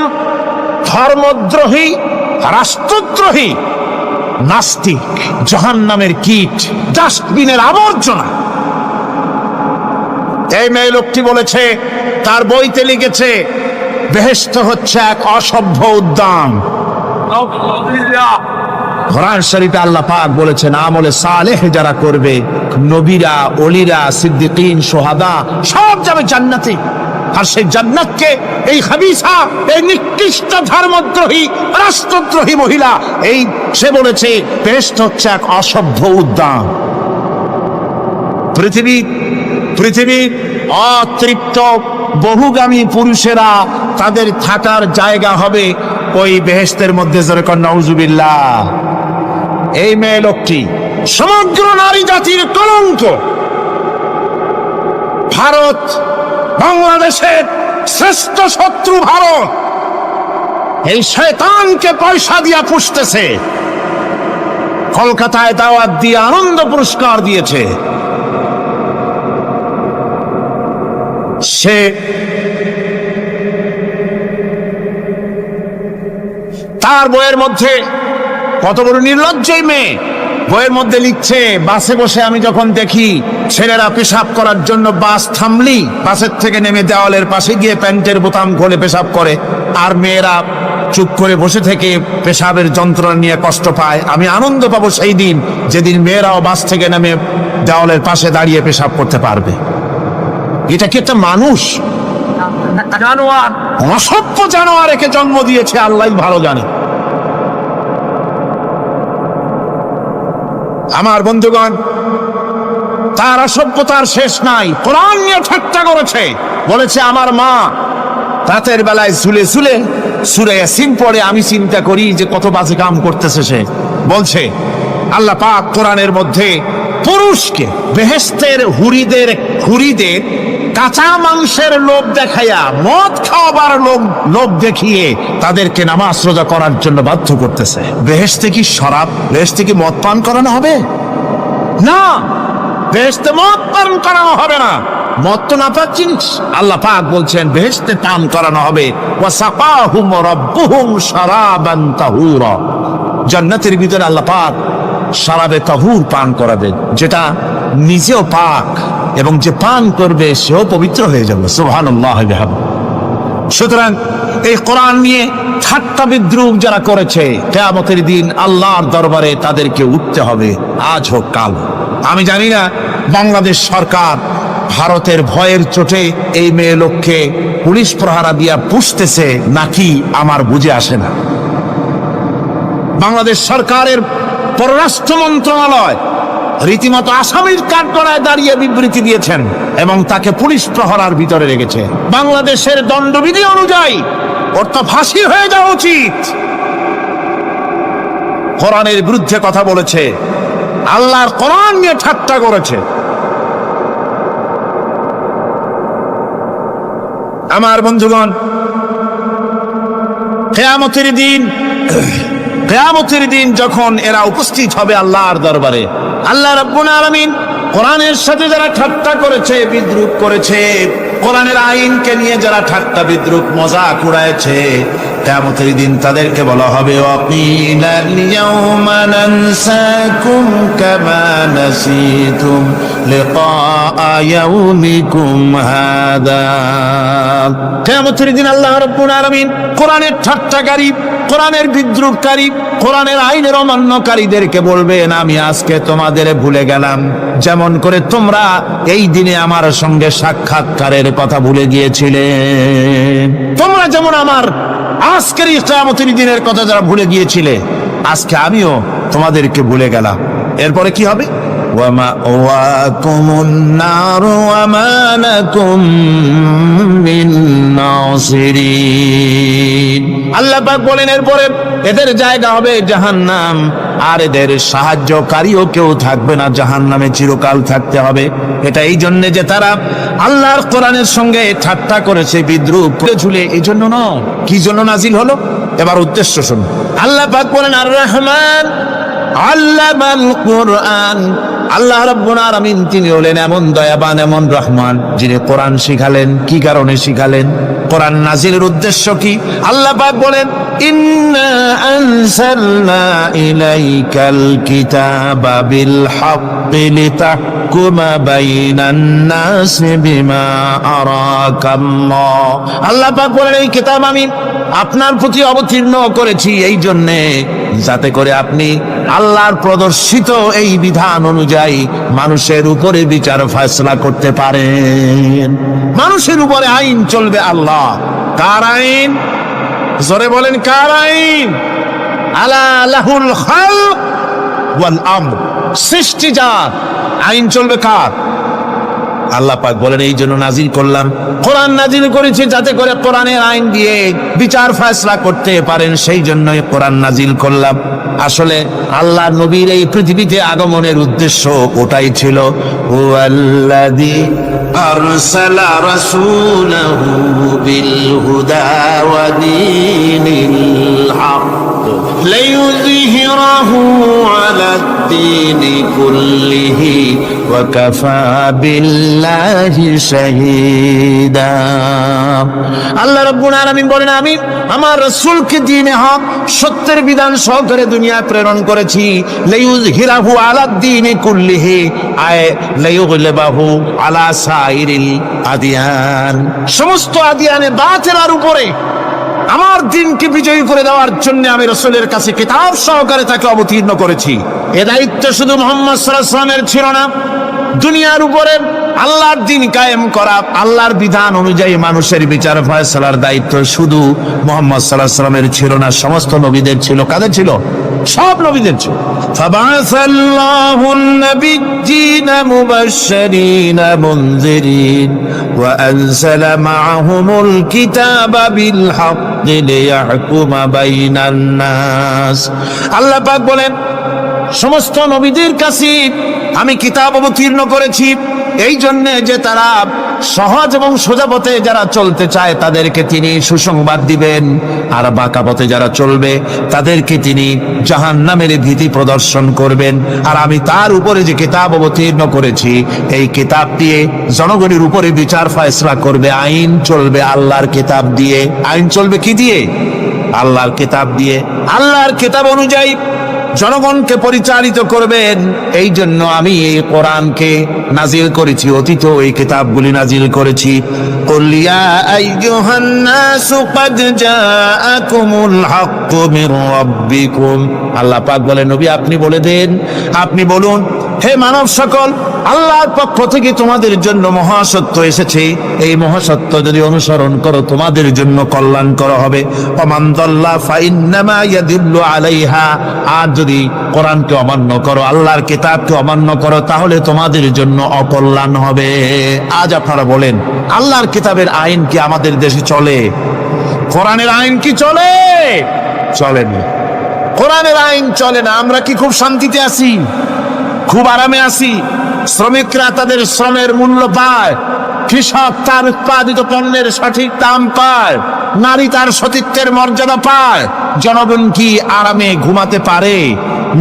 ধর্মদ্রোহী, রাষ্ট্রদ্রোহী, নাস্তিক, জাহান্নামের কীট, ডাস্টবিনের আবর্জনা। এই মেয়ে লোকটি বলেছে, তার বইতে লিখেছে বেহেশত হচ্ছে এক অসভ্য উদ্যান, কোরআন শরীফে আল্লাহ পাক বলেছেন আমলে সালেহ যারা করবে, নবীরা, ওলিরা, সিদ্দিকিন, সোহাদা সব যাবে জান্নাতে। আর সেই জান্নাতকে এই হাবিসা, এই নিকৃষ্ট ধর্মদ্রোহী, রাষ্ট্রদ্রোহী মহিলা, এই সে বলেছে বেহেশত হচ্ছে এক অসভ্য উদ্যান। পৃথিবীর অতৃপ্ত বহুগামী পুরুষেরা তাদের থাকার জায়গা হবে ওই বেহেশতের মধ্যে। জোরে কর নাউজুবিল্লাহ। এই মেয়ে লোকটি সমগ্র নারী জাতির কলঙ্ক। ভারত বাংলাদেশের শ্রেষ্ঠ শত্রু ভারত এই শয়তানকে পয়সা দিয়া পুষতেছে। কলকাতায় দাওয়াত দিয়ে আনন্দ পুরস্কার দিয়েছে। সে তার বইয়ের মধ্যে, কত বড় নির্লজ্জই মেয়ে, বইয়ের মধ্যে লিখছে বাসে বসে আমি যখন দেখি ছেলেরা পেশাব করার জন্য বাস থামলি বাসের থেকে নেমে দেওয়ালের পাশে গিয়ে প্যান্টের বোতাম খুলে পেশাব করে, আর মেয়েরা চুপ করে বসে থেকে পেশাবের যন্ত্রণা নিয়ে কষ্ট পায়, আমি আনন্দ পাবো সেই দিন যেদিন মেয়েরাও বাস থেকে নেমে দেওয়ালের পাশে দাঁড়িয়ে পেশাব করতে পারবে। এটা কি একটা মানুষ? জানোয়ার, অসভ্য জানোয়ার একে জন্ম দিয়েছে, আল্লাহ ভালো জানে। আমার বন্ধুগণ, তার অসভ্যতার শেষ নাই। কোরআন নিয়ে ঠাট্টা করেছে, বলেছে আমার মা রাতের বেলায় ঝুলে ঝুলে সূরা ইয়াসিন পড়ে, আমি চিন্তা করি যে কত বাজে কাম করতেছে সে। বলছে আল্লাহ পাক কোরআনের মধ্যে পুরুষকে বেহেশতের হুরিদের কাঁচা মাংসের লোভ দেখাইয়া, মদ খাওয়াবার লোভ দেখিয়ে তাদেরকে নামাজ রোজা করার জন্য বাধ্য করতেছে। বেহেশতে কি শরাব, বেহেশতে কি মদ পান করানো হবে? না, বেহেশতে মদ পান করানো হবে না। মদ তো নাপাক জিনিস। আল্লাহ পাক বলছেন বেহেশতে পান করানো হবে। ওয়াসাকাহুম রাব্বুহুম শারাবান তাহুরা। জান্নাতের ভিতরে আল্লাহ পাক শারাবে তাহুর পান করাবেন, যেটা নিজেও পাক এবং যে পান করবে সেও পবিত্র হয়ে যাবে। সুবহানাল্লাহ। সুতরাং এই কোরআন নিয়ে ঠাট্টা বিদ্রুপ যারা করেছে, কিয়ামতের দিন আল্লাহর দরবারে তাদেরকে উঠতে হবে, আজ হোক কাল। আমি জানি না বাংলাদেশ সরকার ভারতের ভয়ের চোটে এই মেয়ে লোককে পুলিশ প্রহারা দিয়া পুষতেছে নাকি আমার বুঝে আসে না। বাংলাদেশ সরকারের পররাষ্ট্র মন্ত্রণালয় রীতিমতো আসামির কাঠগড়ায় দাঁড়িয়ে বিবৃতি দিয়েছেন এবং তাকে পুলিশ প্রহরার ভিতরে রেখেছে। বাংলাদেশের দণ্ডবিধি অনুযায়ী ওর তো ফাঁসি হয়ে যাওয়া উচিত। কোরআনের বিরুদ্ধে কথা বলেছে, আল্লাহর কোরআন নিয়ে ঠাট্টা করেছে। আমার বন্ধুগণ, কিয়ামতের দিন যখন এরা উপস্থিত হবে আল্লাহর দরবারে, আল্লাহ রাব্বুল আলামিন কোরআনের সাথে যারা ঠাট্টা করেছে, বিদ্রুপ করেছে, কোরআনের আইনকে নিয়ে যারা ঠাট্টা বিদ্রুপ মজাক উড়াইছে, কিয়ামতের দিন তাদেরকে বলা হবে ওয়াকিলাল ইয়াউমা নানসাকুম কামা নাসিতুম লিকা ইয়াউমিকুম হাদা। কিয়ামতের দিন আল্লাহ রাব্বুল আলামিন কোরআনের ঠাট্টাকারী, কোরআনের বিদ্রুপকারী, কোরআনের আইনের অমান্যকারীদেরকে বলবেন আমি আজকে তোমাদের ভুলে গেলাম, যেমন করে তোমরা এই দিনে আমার সঙ্গে সাক্ষাৎকারের কথা ভুলে গিয়েছিলে। তোমরা যেমন আমার আজকের এই কিয়ামতের দিনের কথা যারা ভুলে গিয়েছিলে, আজকে আমিও তোমাদেরকে ভুলে গেলাম। এরপরে কি হবে? ওয়ামা ওয়াকুমুন নার ওয়ামা লাকুম মিন নাসিরিন। আল্লাহ পাক বলেন এরপরে এদের জায়গা হবে জাহান্নাম, আর এদের সাহায্যকারীও কেউ থাকবে না, জাহান্নামে চিরকাল থাকতে হবে। এটা এই জন্য যে তারা আল্লাহর কোরআনের সঙ্গে ঠাট্টা করেছে, বিদ্রুপ ঝুলে, এই জন্য নয়। কি জন্য নাজিল হলো? এবার উদ্দেশ্য শুনুন। আল্লাহ পাক বলেন আর রহমান আল্লামাল কোরআন, আল্লাহ রাব্বুল আলামিন তিনি হলেন এমন দয়াবান, এমন রহমান, যিনি কোরআন শিখালেন। কি কারণে শিখালেন? কোরআন নাজিলের উদ্দেশ্য কি? আল্লাহ পাক বলেন, ইন্না আনজালনা ইলাইকাল কিতাবা বিল হাক্কি লিতাহকুমা বাইনান নাসি বিমা আরাকাল্লাহ। আল্লাহ পাক বলেন, এই কিতাব আমি আপনার প্রতি অবতীর্ণ করেছি এই জন্যে যাতে করে আপনি আল্লাহর প্রদর্শিত এই বিধান অনুযায়ী মানুষের উপরে বিচার ফয়সালা করতে পারেন। মানুষের উপরে আইন চলবে আল্লাহ। কার আইন? জোরে বলেন, কার আইন? আলা লাহুল খালক ওয়াল আমর, সৃষ্টি যার, আইন চলবে কার? আল্লাহ পাক বলেন, এই জন্য নাজিল করলাম, কোরআন নাজিল করেছি যাতে করে কোরআনের আইন দিয়ে বিচার ফয়সালা করতে পারেন, সেই জন্যই কোরআন নাজিল করলাম। আসলে আল্লাহ নবীর এই পৃথিবীতে আগমনের উদ্দেশ্য ওটাই ছিল। হুয়াল্লাযী আরসালা রাসূলাহু বিল হুদা ওয়া দীনিল হক লিইয়ুযহিরাহু আলাদ দীনি কুল্লিহি ওয়া কাফা বিল্লাহি শাহীদা। আল্লাহ রাব্বুল আলামিন বলেন, আমি আমার রাসূলকে দ্বীনে হক, সত্যের বিধান সহকারে দুনিয়ায় প্রেরণ করেছি। লিইয়ুযহিরাহু আলাদ দীনি কুল্লিহি, আয় লিইয়ুগলিবাহু আলা সাইরিল আদিয়ান, সমস্ত আদিয়ানে বাতিলের উপরে আমার দিনকে বিজয়ী করে দেওয়ার জন্য আমি রাসূলের কাছে কিতাব সহকারে তাকে অবতীর্ণ করেছি। এ দায়িত্ব শুধু মুহাম্মদ সাল্লাল্লাহু আলাইহি ওয়াসাল্লামের ছিল না, দুনিয়ার উপরে আল্লাহর দিন কায়েম করা, আল্লাহর বিধান অনুযায়ী মানুষের বিচার ফয়সালার দায়িত্ব শুধু মুহাম্মদ সাল্লাল্লাহু আলাইহি ওয়াসাল্লামের ছিল না, সমস্ত নবীদের ছিল। কাদের ছিল? সব নবীদের ছিল। ফাবাসাল্লাহুন নাবিয়্যিনা মুবাশশিরিনা মুনযিরিন ওয়া আনজালা মাআহুমুল কিতাবা বিল হাক্কি লিয়াহকুমা বাইনান নাস। আল্লাহ পাক বলেন, সমস্ত নবীদের কাছে আমি কিতাব অবতীর্ণ করেছি এই জন্য যে তারা সহজ এবং সোজা পথে যারা চলতে চায় তাদেরকে তিনি সুসংবাদ দিবেন, আর বাঁকা পথে যারা চলবে তাদেরকে তিনি জাহান্নামের ভীতি প্রদর্শন করবেন। আর আমি তার উপরে যে কিতাব অবতীর্ণ করেছি, এই কিতাব দিয়ে জনগণের উপরে বিচার ফয়সালা করবে। আইন চলবে আল্লাহর কিতাব দিয়ে। আইন চলবে কি দিয়ে? আল্লাহর কিতাব দিয়ে। আল্লাহর কিতাব অনুযায়ী জনগণকে পরিচালিত করবেন। এই জন্য আমি এই কোরআনকে নাজিল করেছি, অতীত এই কিতাবগুলি নাজিল করেছি। কুল ইয়া আইয়ুহান নাসু ক্বাদ জাআকুমুল হাক্কু মির রাব্বিকুম। আল্লাহ পাক বলেন, নবী আপনি বলে দেন, আপনি বলুন, হে মানব সকল, আল্লাহর পক্ষ থেকে তোমাদের জন্য মহাসত্য এসেছে। এই মহাসত্য যদি অনুসরণ করো তোমাদের জন্য কল্যাণকর হবে। ওমান দাল্লা ফাইন্নামা ইয়াদিল্লু আলাইহা, আর যদি কোরআনকে অমান্য করো, আল্লাহর কিতাবকে অমান্য করো, তাহলে তোমাদের জন্য অকল্যাণ হবে। আজ আপনারা বলেন, আল্লাহর কিতাবের আইন কি আমাদের দেশে চলে? কোরআনের আইন কি চলে? চলে না। কোরআনের আইন চলে না। আমরা কি খুব শান্তিতে আছি? খুব আরামে আছি? শ্রমিকরা তাদের শ্রমের মূল্য পায়, কৃষক তার উৎপাদিত পণ্যের সঠিক দাম পায়, নারী তার সতীত্বের মর্যাদা পায়। জনগণ কি আরামে ঘুমাতে পারে?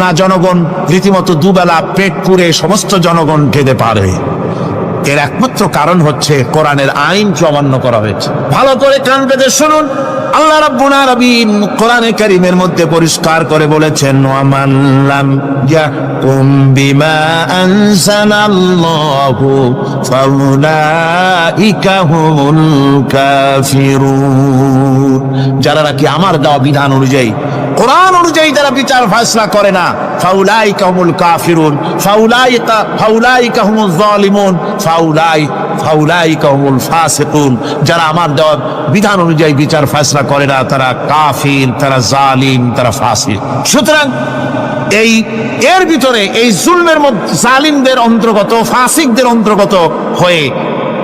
না, জনগণ রীতিমতো দুবেলা পেট পুরে সমস্ত জনগণ খেতে পারে। এর একমাত্র কারণ হচ্ছে কোরআনের আইনকে অমান্য করা হয়েছে। ভালো করে কান পেতে শুনুন, আল্লাহ রাব্বুল আলামিন কোরআনে কারীমের মধ্যে পরিষ্কার করে বলেছেন, ওয়া মান লাম ইয়াহকুম বিমা আনজালাল্লাহু ফাউলাইকা হুমুল কাফিরুন। যারা নাকি আমার দেওয়া বিধান অনুযায়ী, কোরআন অনুযায়ী যারা বিচার ফয়সালা করে না, ফাউলাইকা হুমুল কাফিরুন, ফাউলাইকা হুমুজ জালিমুন, ফাউলাইকা হুমুল ফাসিকুন। যারা আমার দেওয়া বিধান অনুযায়ী বিচার ফয়সালা করে না, তারা কাফির, তারা জালিম, তারা ফাসিক। সুতরাং এর ভিতরে এই জুলমের মধ্যে জালিমদের অন্তর্গত, ফাসিকদের অন্তর্গত হয়ে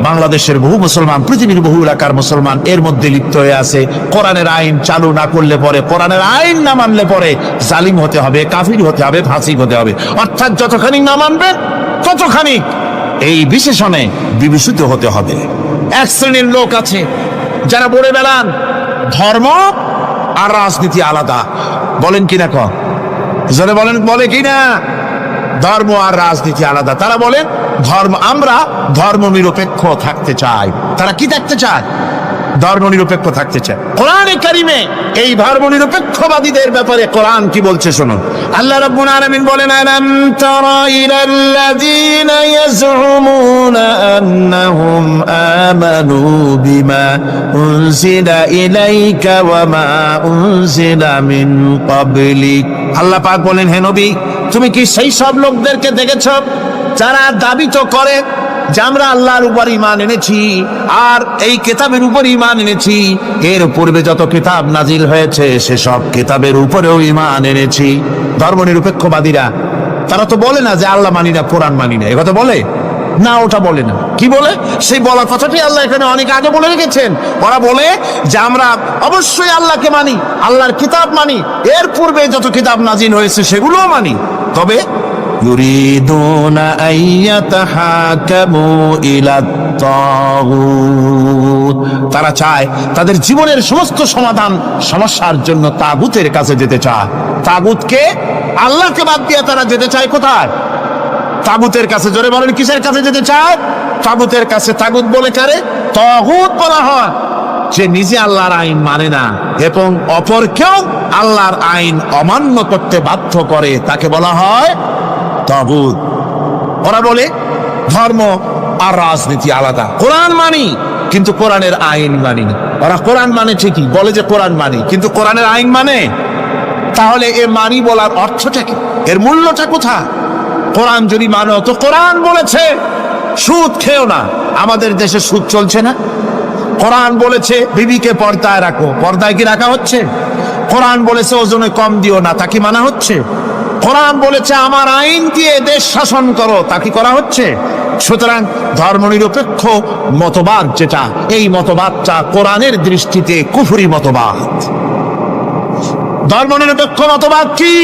বাংলাদেশের বহু মুসলমান, পৃথিবীর বহু এলাকার মুসলমান এর মধ্যে লিপ্ত হয়ে আছে। কোরআনের আইন চালু না করলে পরে, কোরআনের আইন না মানলে পরে জালিম হতে হবে, কাফির হতে হবে, ফাসিক হতে হবে। অর্থাৎ যতখানি না মানবে ততখানি এই বিশেষণে বিভূষিত হতে হবে। এক শ্রেণীর লোক আছে যারা বলে বেড়ান ধর্ম আর রাজনীতি আলাদা। বলেন কিনা? জোরে বলেন, বলে কিনা? ধর্ম আর রাজনীতি আলাদা। তারা বলেন আমরা ধর্ম নিরপেক্ষ থাকতে চাই। তারা কি থাকতে চায়? ধর্ম নিরপেক্ষ থাকতে চায়। কোরআনে কারিমে এই ধর্ম নিরপেক্ষবাদীদের ব্যাপারে কোরআন কি বলছে শুনুন। আল্লাহ রাব্বুল আলামিন বলেন, আলাম তারা ইলাল্লাযীনা ইয়াজউমুনা আন্নাহুম আমানু বিমা উনজিলা ইলাইকা ওয়া মা উনজিলা মিন ক্বাবলিক। আল্লাহ পাক বলেন, হে নবী, তুমি কি সেই সব লোকদেরকে দেখেছ যারা দাবি তো করে যে আমরা আল্লাহর উপর ঈমান এনেছি আর এই কিতাবের উপর ঈমান এনেছি, এর পূর্বে যত কিতাব নাজিল হয়েছে সেসব কিতাবের উপরেও ঈমান এনেছি। ধর্ম নিরপেক্ষবাদীরা তারা তো বলে না যে আল্লাহ মানি না, কোরআন মানি না, এ কথা বলে না, ওটা বলে না। কি বলে? সেই বলা কথাটি আল্লাহ এখানে অনেক আগে বলে রেখেছেন। ওরা বলে যে আমরা অবশ্যই আল্লাহকে মানি, আল্লাহর কিতাব মানি, এর পূর্বে যত কিতাব নাজিল হয়েছে সেগুলোও মানি, তবে ইউরিদুনা আইয়াতাহাকামু ইলাত তাগুত, তারা চায় তাদের জীবনের সমস্ত সমাধান সমস্যার জন্য তাগুতের কাছে যেতে চায়। তাগুতকে, আল্লাহকে বাদ দিয়ে তারা যেতে চায় কোথায়? তাগুতের কাছে। জোরে বলেন, কিসের কাছে যেতে চায়? তাগুতের কাছে। তাগুত বলে কারে? তাগুত বলা হয় যে নিজে আল্লাহর আইন মানে না এবং অপরকেও আল্লাহর আইন অমান্য করতে বাধ্য করে, তাকে বলা হয় তাগুত। ওরা বলে ধর্ম আর রাজনীতি আলাদা। কোরআন মানি কিন্তু কোরআনের আইন মানি না। ওরা কোরআন মানে ঠিকই, বলে যে কোরআন মানি, কিন্তু কোরআনের আইন মানে। তাহলে এ মানি বলার অর্থটা কি? এর মূল্যটা কোথায়? কোরআন যদি মানো তো কোরআন বলেছে সুদ খেও না, আমাদের দেশে সুদ চলছে না। কোরআন বলেছে বিবিকে পর্দায় রাখো, পর্দায় কি রাখা হচ্ছে? কোরআন বলেছে ওজনে কম দিও না, তা কি মানা হচ্ছে? কোরআন বলেছে আমার আইন দিয়ে দেশ শাসন করো, তা কি করা হচ্ছে? সুতরাং ধর্মনিরপেক্ষ মতবাদ যেটা, এই মতবাদটা কোরআনের দৃষ্টিতে কুফরি মতবাদ। ধর্মনিরপেক্ষ মতবাদ কি?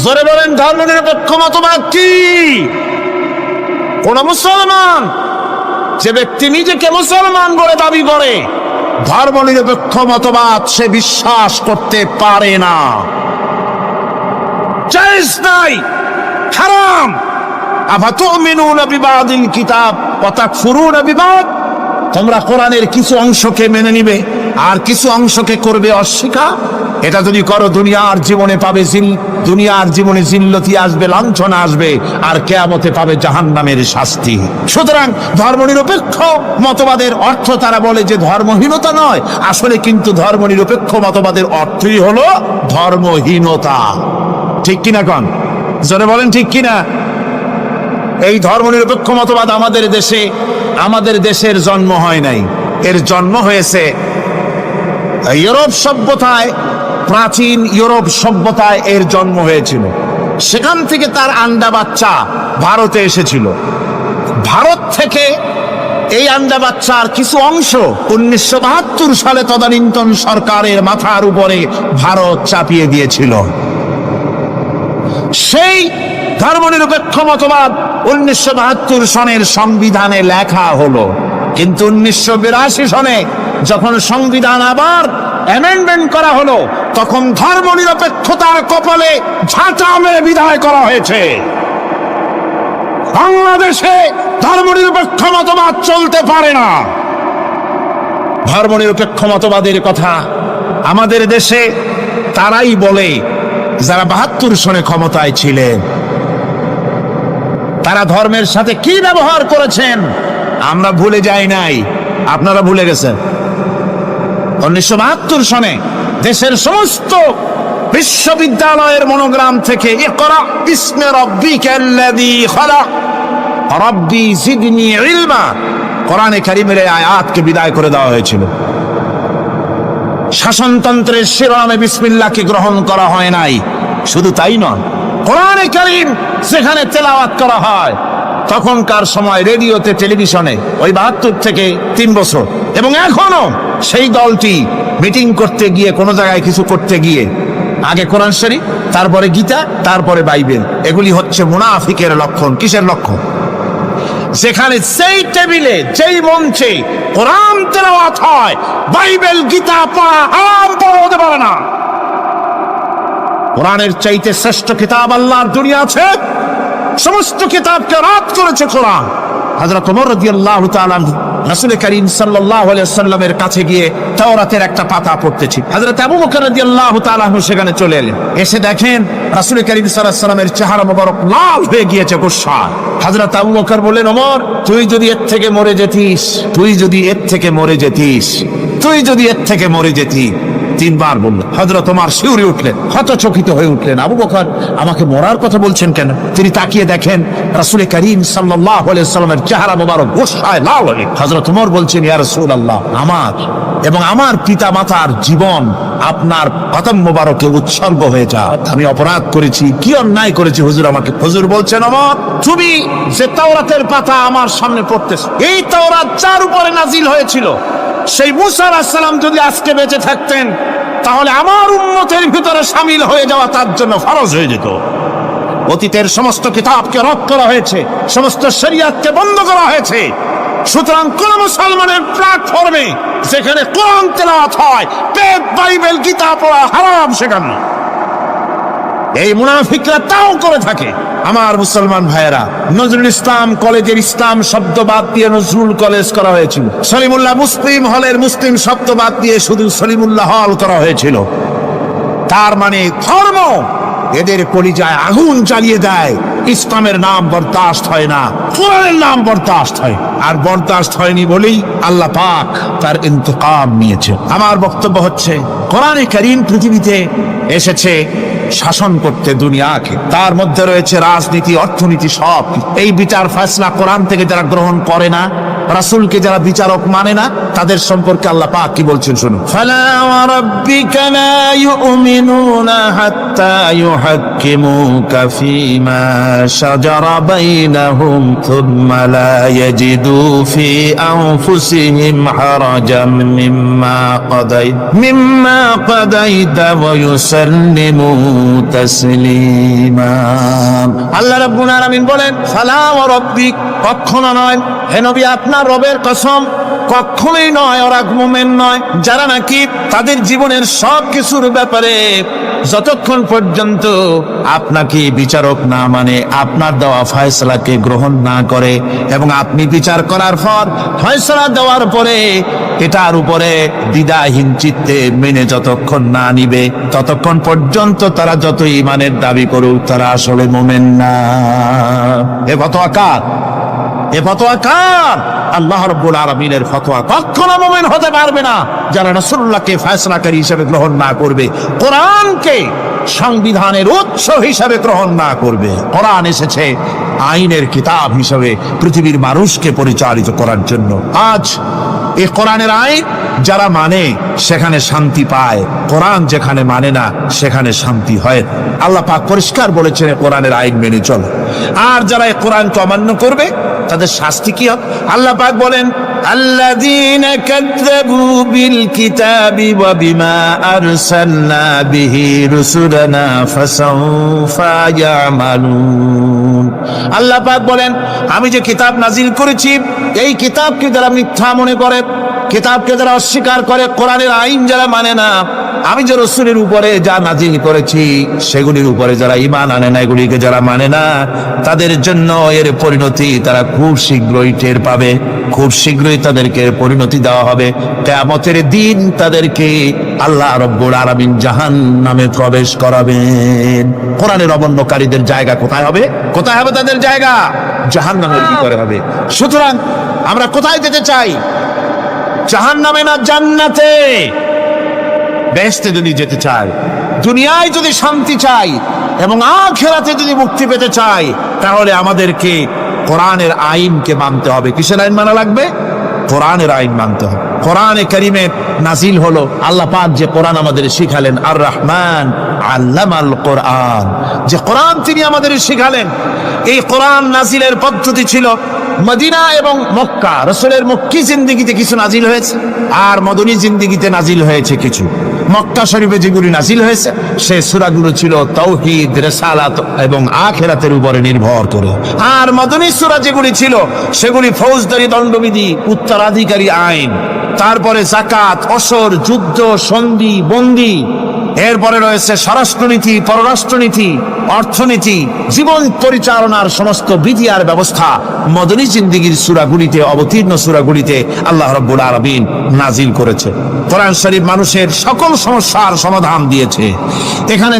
জোরে বলেন, ধর্মনিরপেক্ষ মতবাদ কি? কোন মুসলমান, যে ব্যক্তি নিজেকে মুসলমান বলে দাবি করে, ধর্মনিরপেক্ষ মতবাদ সে বিশ্বাস করতে পারে না, জায়েজ নাই, হারাম। আফাতুমিনুনা বিবাদিল কিতাব ওয়া তাকফুরুনা বিবাদ, তোমরা কোরআনের কিছু অংশকে মেনে নিবে আর কিছু অংশকে করবে অস্বীকার। এটা যদি করো দুনিয়ার জীবনে পাবে দুনিয়ার জীবনে জিল্লতি আসবে, লাঞ্ছনা আসবে, আর কিয়ামতে পাবে জাহান্নামের শাস্তি। সুতরাং ধর্মনিরপেক্ষ মতবাদের অর্থ তারা বলে যে ধর্মহীনতা নয়, আসলে কিন্তু ধর্মনিরপেক্ষ মতবাদের অর্থই হলো ধর্মহীনতা। ঠিক কিনা কন? জোরে বলেন ঠিক কিনা? এই ধর্মনিরপেক্ষ মতবাদ আমাদের দেশের জন্ম হয় নাই, এর জন্ম হয়েছে ইউরোপ সভ্যতায়। প্রাচীন ইউরোপ সভ্যতায় এর জন্ম হয়েছিল, সেখান থেকে তার আন্ডা বাচ্চা ভারতে এসেছিল। ভারত থেকে এই আন্ডা বাচ্চার কিছু অংশ 1972 সালে তদানীন্তন সরকারের মাথার উপরে ভারত চাপিয়ে দিয়েছিল। সেই ধর্মনিরপেক্ষ মতবাদ 1972 সনের সংবিধানে লেখা হলো, কিন্তু 1982 সনে যখন সংবিধান আবার অ্যামেন্ডমেন্ট করা হলো, তখন ধর্মনিরপেক্ষতার কপালে ঝাঁটা মেরে বিদায় করা হয়েছে। বাংলাদেশে ধর্মনিরপেক্ষ মতবাদ চলতে পারে না। ধর্মনিরপেক্ষ মতবাদের কথা আমাদের দেশে তারাই বলে যারা 72 সনে ক্ষমতায় ছিলেন। তারা ধর্মের সাথে কি ব্যবহার করেছেন আমরা ভুলে যাই নাই, আপনারা ভুলে গেছেন। 1972 সনে দেশের সমস্ত বিশ্ববিদ্যালয়ের মনোগ্রাম থেকে ইকরা বিস্মি রাব্বিকাল্লাযী খালাক রাব্বি জিদনি ইলমা, কোরআনে কারীমের আয়াতকে বিদায় করে দেওয়া হয়েছিল। শাসনতন্ত্রের শিরোনামে বিসমিল্লাহকে গ্রহণ করা হয় নাই। শুধু তাই নয়, কোরআনে কারীম সেখানে তেলাওয়াত করা হয় তখনকার সময় রেডিওতে, টেলিভিশনে, ওই 72 থেকে 3 বছর। এবং এখনো সেই দলটি মিটিং করতে গিয়ে, কোনো জায়গায় কিছু করতে গিয়ে, আগে কোরআন শরীফ, তারপরে গীতা, তারপরে বাইবেল, এগুলি হচ্ছে মুনাফিকের লক্ষণ। কিসের লক্ষণ? যেখানে সেই টেবিলে, যেই মঞ্চে কোরআন তেলাওয়াত হয়, বাইবেল গীতা পড়া হারাম, পড়া হতে পারে না। কোরআনের চাইতে শ্রেষ্ঠ কিতাব আল্লাহর দুনিয়া আছে? সমস্ত কিতাবকে রাত করেছে কোরআন। হযরত ওমর রাদিয়াল্লাহু তাআলা রাসূল করিম সাল্লাল্লাহু আলাইহি ওয়াসাল্লামের কাছে গিয়ে তাওরাতের একটা পাতা পড়তেছি। হযরত আবু বকর রাদিয়াল্লাহু তাআলা সেখানে চলে এলেন। এসে দেখেন রাসূল করিম সাল্লাল্লাহু আলাইহি ওয়াসাল্লামের চেহারা মোবারক লাল হয়ে গিয়েছে গুসায়। হযরত আবু বকর বললেন, ওমর তুই যদি এর থেকে মরে যেতিস, তুই যদি এর থেকে মরে যেতিস, তুই যদি এর থেকে মরে যেতি। তিনবার বললেন। হযরত ওমর শিউরে উঠলেন, হতচকিত হয়ে উঠলেন। আবু বকর আমাকে মরার কথা বলছেন কেন? তিনি তাকিয়ে দেখেন রাসূল করিম সাল্লাল্লাহু আলাইহি ওয়াসাল্লামের চেহারা মোবারক গোসায় লাল হয়ে। হযরত ওমর বলছেন, ইয়া রাসূলুল্লাহ, আমার এবং আমার পিতা মাতার জীবন আপনার কদম মোবারকে উৎসর্গ হয়ে যায়। আমি অপরাধ করেছি, কি অন্যায় করেছি হুজুর আমাকে? হুজুর বলছেন, ওমর তুমি যে তাওরাতের পাতা আমার সামনে পড়তেছ, এই তাওরাত যার উপরে নাজিল হয়েছিল, সেই মুসা আলাইহিস সালাম যদি আজকে বেঁচে থাকতেন, তাহলে আমার উম্মতের ভিতরে শামিল হয়ে যাওয়া তার জন্য ফরজ হয়ে যেত। অতীতের সমস্ত কিতাবকে রদ করা হয়েছে, সমস্ত শরিয়াতকে বন্ধ করা হয়েছে। সুতরাং কোন মুসলমানের প্ল্যাটফর্মে যেখানে কোরআন তেলাওয়াত হয়, বেদ, বাইবেল, গীতা পড়া হারাম সেখানে। এই মুনাফিকরা তাও করে থাকে। আমার মুসলমান ভাইয়েরা, নজরুল ইসলাম কলেজের ইসলাম শব্দ বাদ দিয়ে নজরুল কলেজ করা হয়েছিল। সলিমুল্লাহ মুসলিম হলের মুসলিম শব্দ বাদ দিয়ে শুধু সলিমুল্লাহ হল করা হয়েছিল। তার মানে ধর্ম এদের কলিজায় আগুন জ্বালিয়ে দেয়। ইসলামের নাম বরদাস্ত হয় না, কোরআনের নাম বরদাস্ত হয়। আর বরদাস্ত হয়নি বলেই আল্লাহ পাক তার ইন্তেকাম নিয়েছে। আমার বক্তব্য হচ্ছে, কোরআনে কারীম পৃথিবীতে এসেছে শাসন করতে দুনিয়াকে। তার মধ্যে রয়েছে রাজনীতি, অর্থনীতি, সব। এই বিচার ফয়সালা কোরআন থেকে যারা গ্রহণ করে না, রাসূলকে যারা বিচারক মানে না, তাদের সম্পর্কে আল্লাহ পাক কি বলছেন শুনুন। ফালা ওয়া রাব্বিকা লা ইউমিনুনা হাত্তা ইউহাক্কিমুকা ফীমা শাজারা বাইনাহুম থুম্মা লা ইয়াজিদু ফি আনফুসিহিম হারাজাম মিম্মা কাদাইতা ওয়া ইউসাল্লিমু তাসলিমা। আল্লাহ রাব্বুল আলামিন বলেন, ফালা ওয়া রাব্বিক, কখনো নয় হে নবী, আপনার রবের কসম, কখনোই নয়, ওরা মুমিন নয় যারা নাকি তাদের জীবনের সব কিছুর ব্যাপারে যতক্ষণ পর্যন্ত আপনাকে বিচারক না মানে, আপনার দেওয়া ফয়সালাকে গ্রহণ না করে, এবং আপনি বিচার করার পর ফয়সালা দেওয়ার পরে এটার উপরে দ্বিধাহীন চিত্তে মেনে যতক্ষণ না নিবে, ততক্ষণ পর্যন্ত তারা যত ঈমানের দাবি করুক, তারা আসলে মুমিন না। এ ফতোয়া কার? এ ফতোয়া কার? আল্লাহ রাব্বুল আলামিনের ফতোয়া। কখনো মুমিন হতে পারবে না যারা রাসূলুল্লাহকে ফয়সালাকারী হিসেবে গ্রহণ না করবে, কোরআনকে সংবিধানের উৎস হিসেবে গ্রহণ না করবে। কোরআন এসেছে আইনের কিতাব হিসেবে পৃথিবীর মানুষকে পরিচালিত করার জন্য। আজ এই কোরআনের আইন যারা মানে সেখানে শান্তি পায়, কোরআন যেখানে মানে না সেখানে শান্তি হয়। আল্লাহ পাক পরিষ্কার বলেছেন, কোরআনের আইন মেনে চলো। আর যারা এই কোরআনকে অমান্য করবে তাদের শাস্তি কি হবে? আল্লাহ পাক বলেন, আল্লাযীনা কাযযাবু বিল কিতাবি ওয়া বিমা আরসালনা বিহি রুসুলানা ফাসাউফা ইয়ামালুন। আল্লাহ পাক বলেন, আমি যে কিতাব নাজিল করেছি, এই কিতাবকে যারা মিথ্যা মনে করে, কিতাবকে যারা অস্বীকার করে, কোরআনের আইন যারা মানে না, আমি যে রাসূলের উপরে যা নাজিল করেছি সেগুলির উপরে যারা ঈমান আনে না, এগুলিকে যারা মানে না, তাদের জন্য এর পরিণতি তারা খুব শীঘ্রই টের পাবে। খুব শীঘ্রই তাদেরকে পরিণতি দেওয়া হবে। কিয়ামতের দিন তাদেরকে আল্লাহ রাব্বুল আলামিন জাহান্নামে প্রবেশ করাবেন। কোরআনের অবমাননাকারীদের জায়গা কোথায় হবে? কোথায় হবে তাদের জায়গা? জাহান্নামের ভিতরে হবে। সুতরাং আমরা কোথায় যেতে চাই? জাহান্নামে না জান্নাতে? বেহেশতে যদি যেতে চাই, দুনিয়ায় যদি শান্তি চাই এবং আখিরাতে যদি মুক্তি পেতে চাই, তাহলে আমাদেরকে কোরআনের আইনকে মানতে হবে। কিসের আইন মানা লাগবে? কোরআনের আইন মানতে হবে। কোরআনে কারিমে নাজিল হলো, আল্লাহ পাক যে কোরআন আমাদের শিখালেন, আর রহমান আল্লামাল কোরআন, যে কোরআন তিনি আমাদের শিখালেন। এই কোরআন নাজিলের পদ্ধতি ছিল মদিনা এবং মক্কা। রাসূলের মক্কি জিন্দেগিতে কিছু নাজিল হয়েছে, আর মদনী জিন্দেগিতে নাজিল হয়েছে কিছু। মক্কা শরীফে যেগুলি নাজিল হয়েছে সে সূরাগুলো ছিল তাওহীদ, রিসালাত এবং আখিরাতের উপরে নির্ভর করে। আর মদনী সূরা যেগুলি ছিল সেগুলি ফৌজদারি দণ্ডবিধি, উত্তরাধিকারী আইন, তারপরে যাকাত, অসর, যুদ্ধ, সন্ধি, বন্দী, এরপরে রয়েছে স্বরাষ্ট্রনীতি, পররাষ্ট্রনীতি, অর্থনীতি, জীবন পরিচালনার সমস্ত বিধি আর ব্যবস্থা মদনী জিন্দেগীর সূরাগুলিতে, অবতীর্ণ সূরাগুলিতে আল্লাহ রাব্বুল আলামিন নাজিল করেছে। কোরআন শরীফ মানুষের সকল সমস্যার সমাধান দিয়েছে। এখানে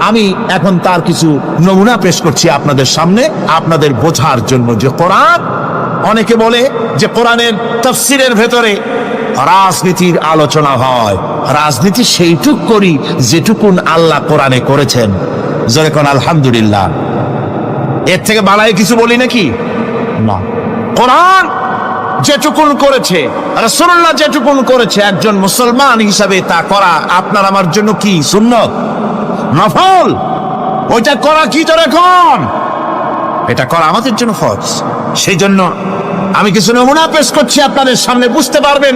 আমি এখন তার কিছু নমুনা পেশ করছি আপনাদের সামনে, আপনাদের বোঝার জন্য যে কোরআন, অনেকে বলে যে কোরআনের তাফসীরের ভেতরে রাজনীতির আলোচনা হয়। রাজনীতি সেইটুক করি যেটুকুন আল্লাহ কোরআনে করেছেন। জোরে কোন আলহামদুলিল্লাহ। এর থেকে বাড়ায় কিছু বলি নাকি? না। কোরআন যেটুকুন করেছে, রাসূলুল্লাহ যেটুকুন করেছে, একজন মুসলমান হিসাবে তা করা আপনার আমার জন্য কি সুন্নত, নফল? ওইটা করা কি জোরে কোন? এটা করা আমাদের জন্য ফরজ। সেই জন্য আমি কিছু নমুনা পেশ করছি আপনাদের সামনে, বুঝতে পারবেন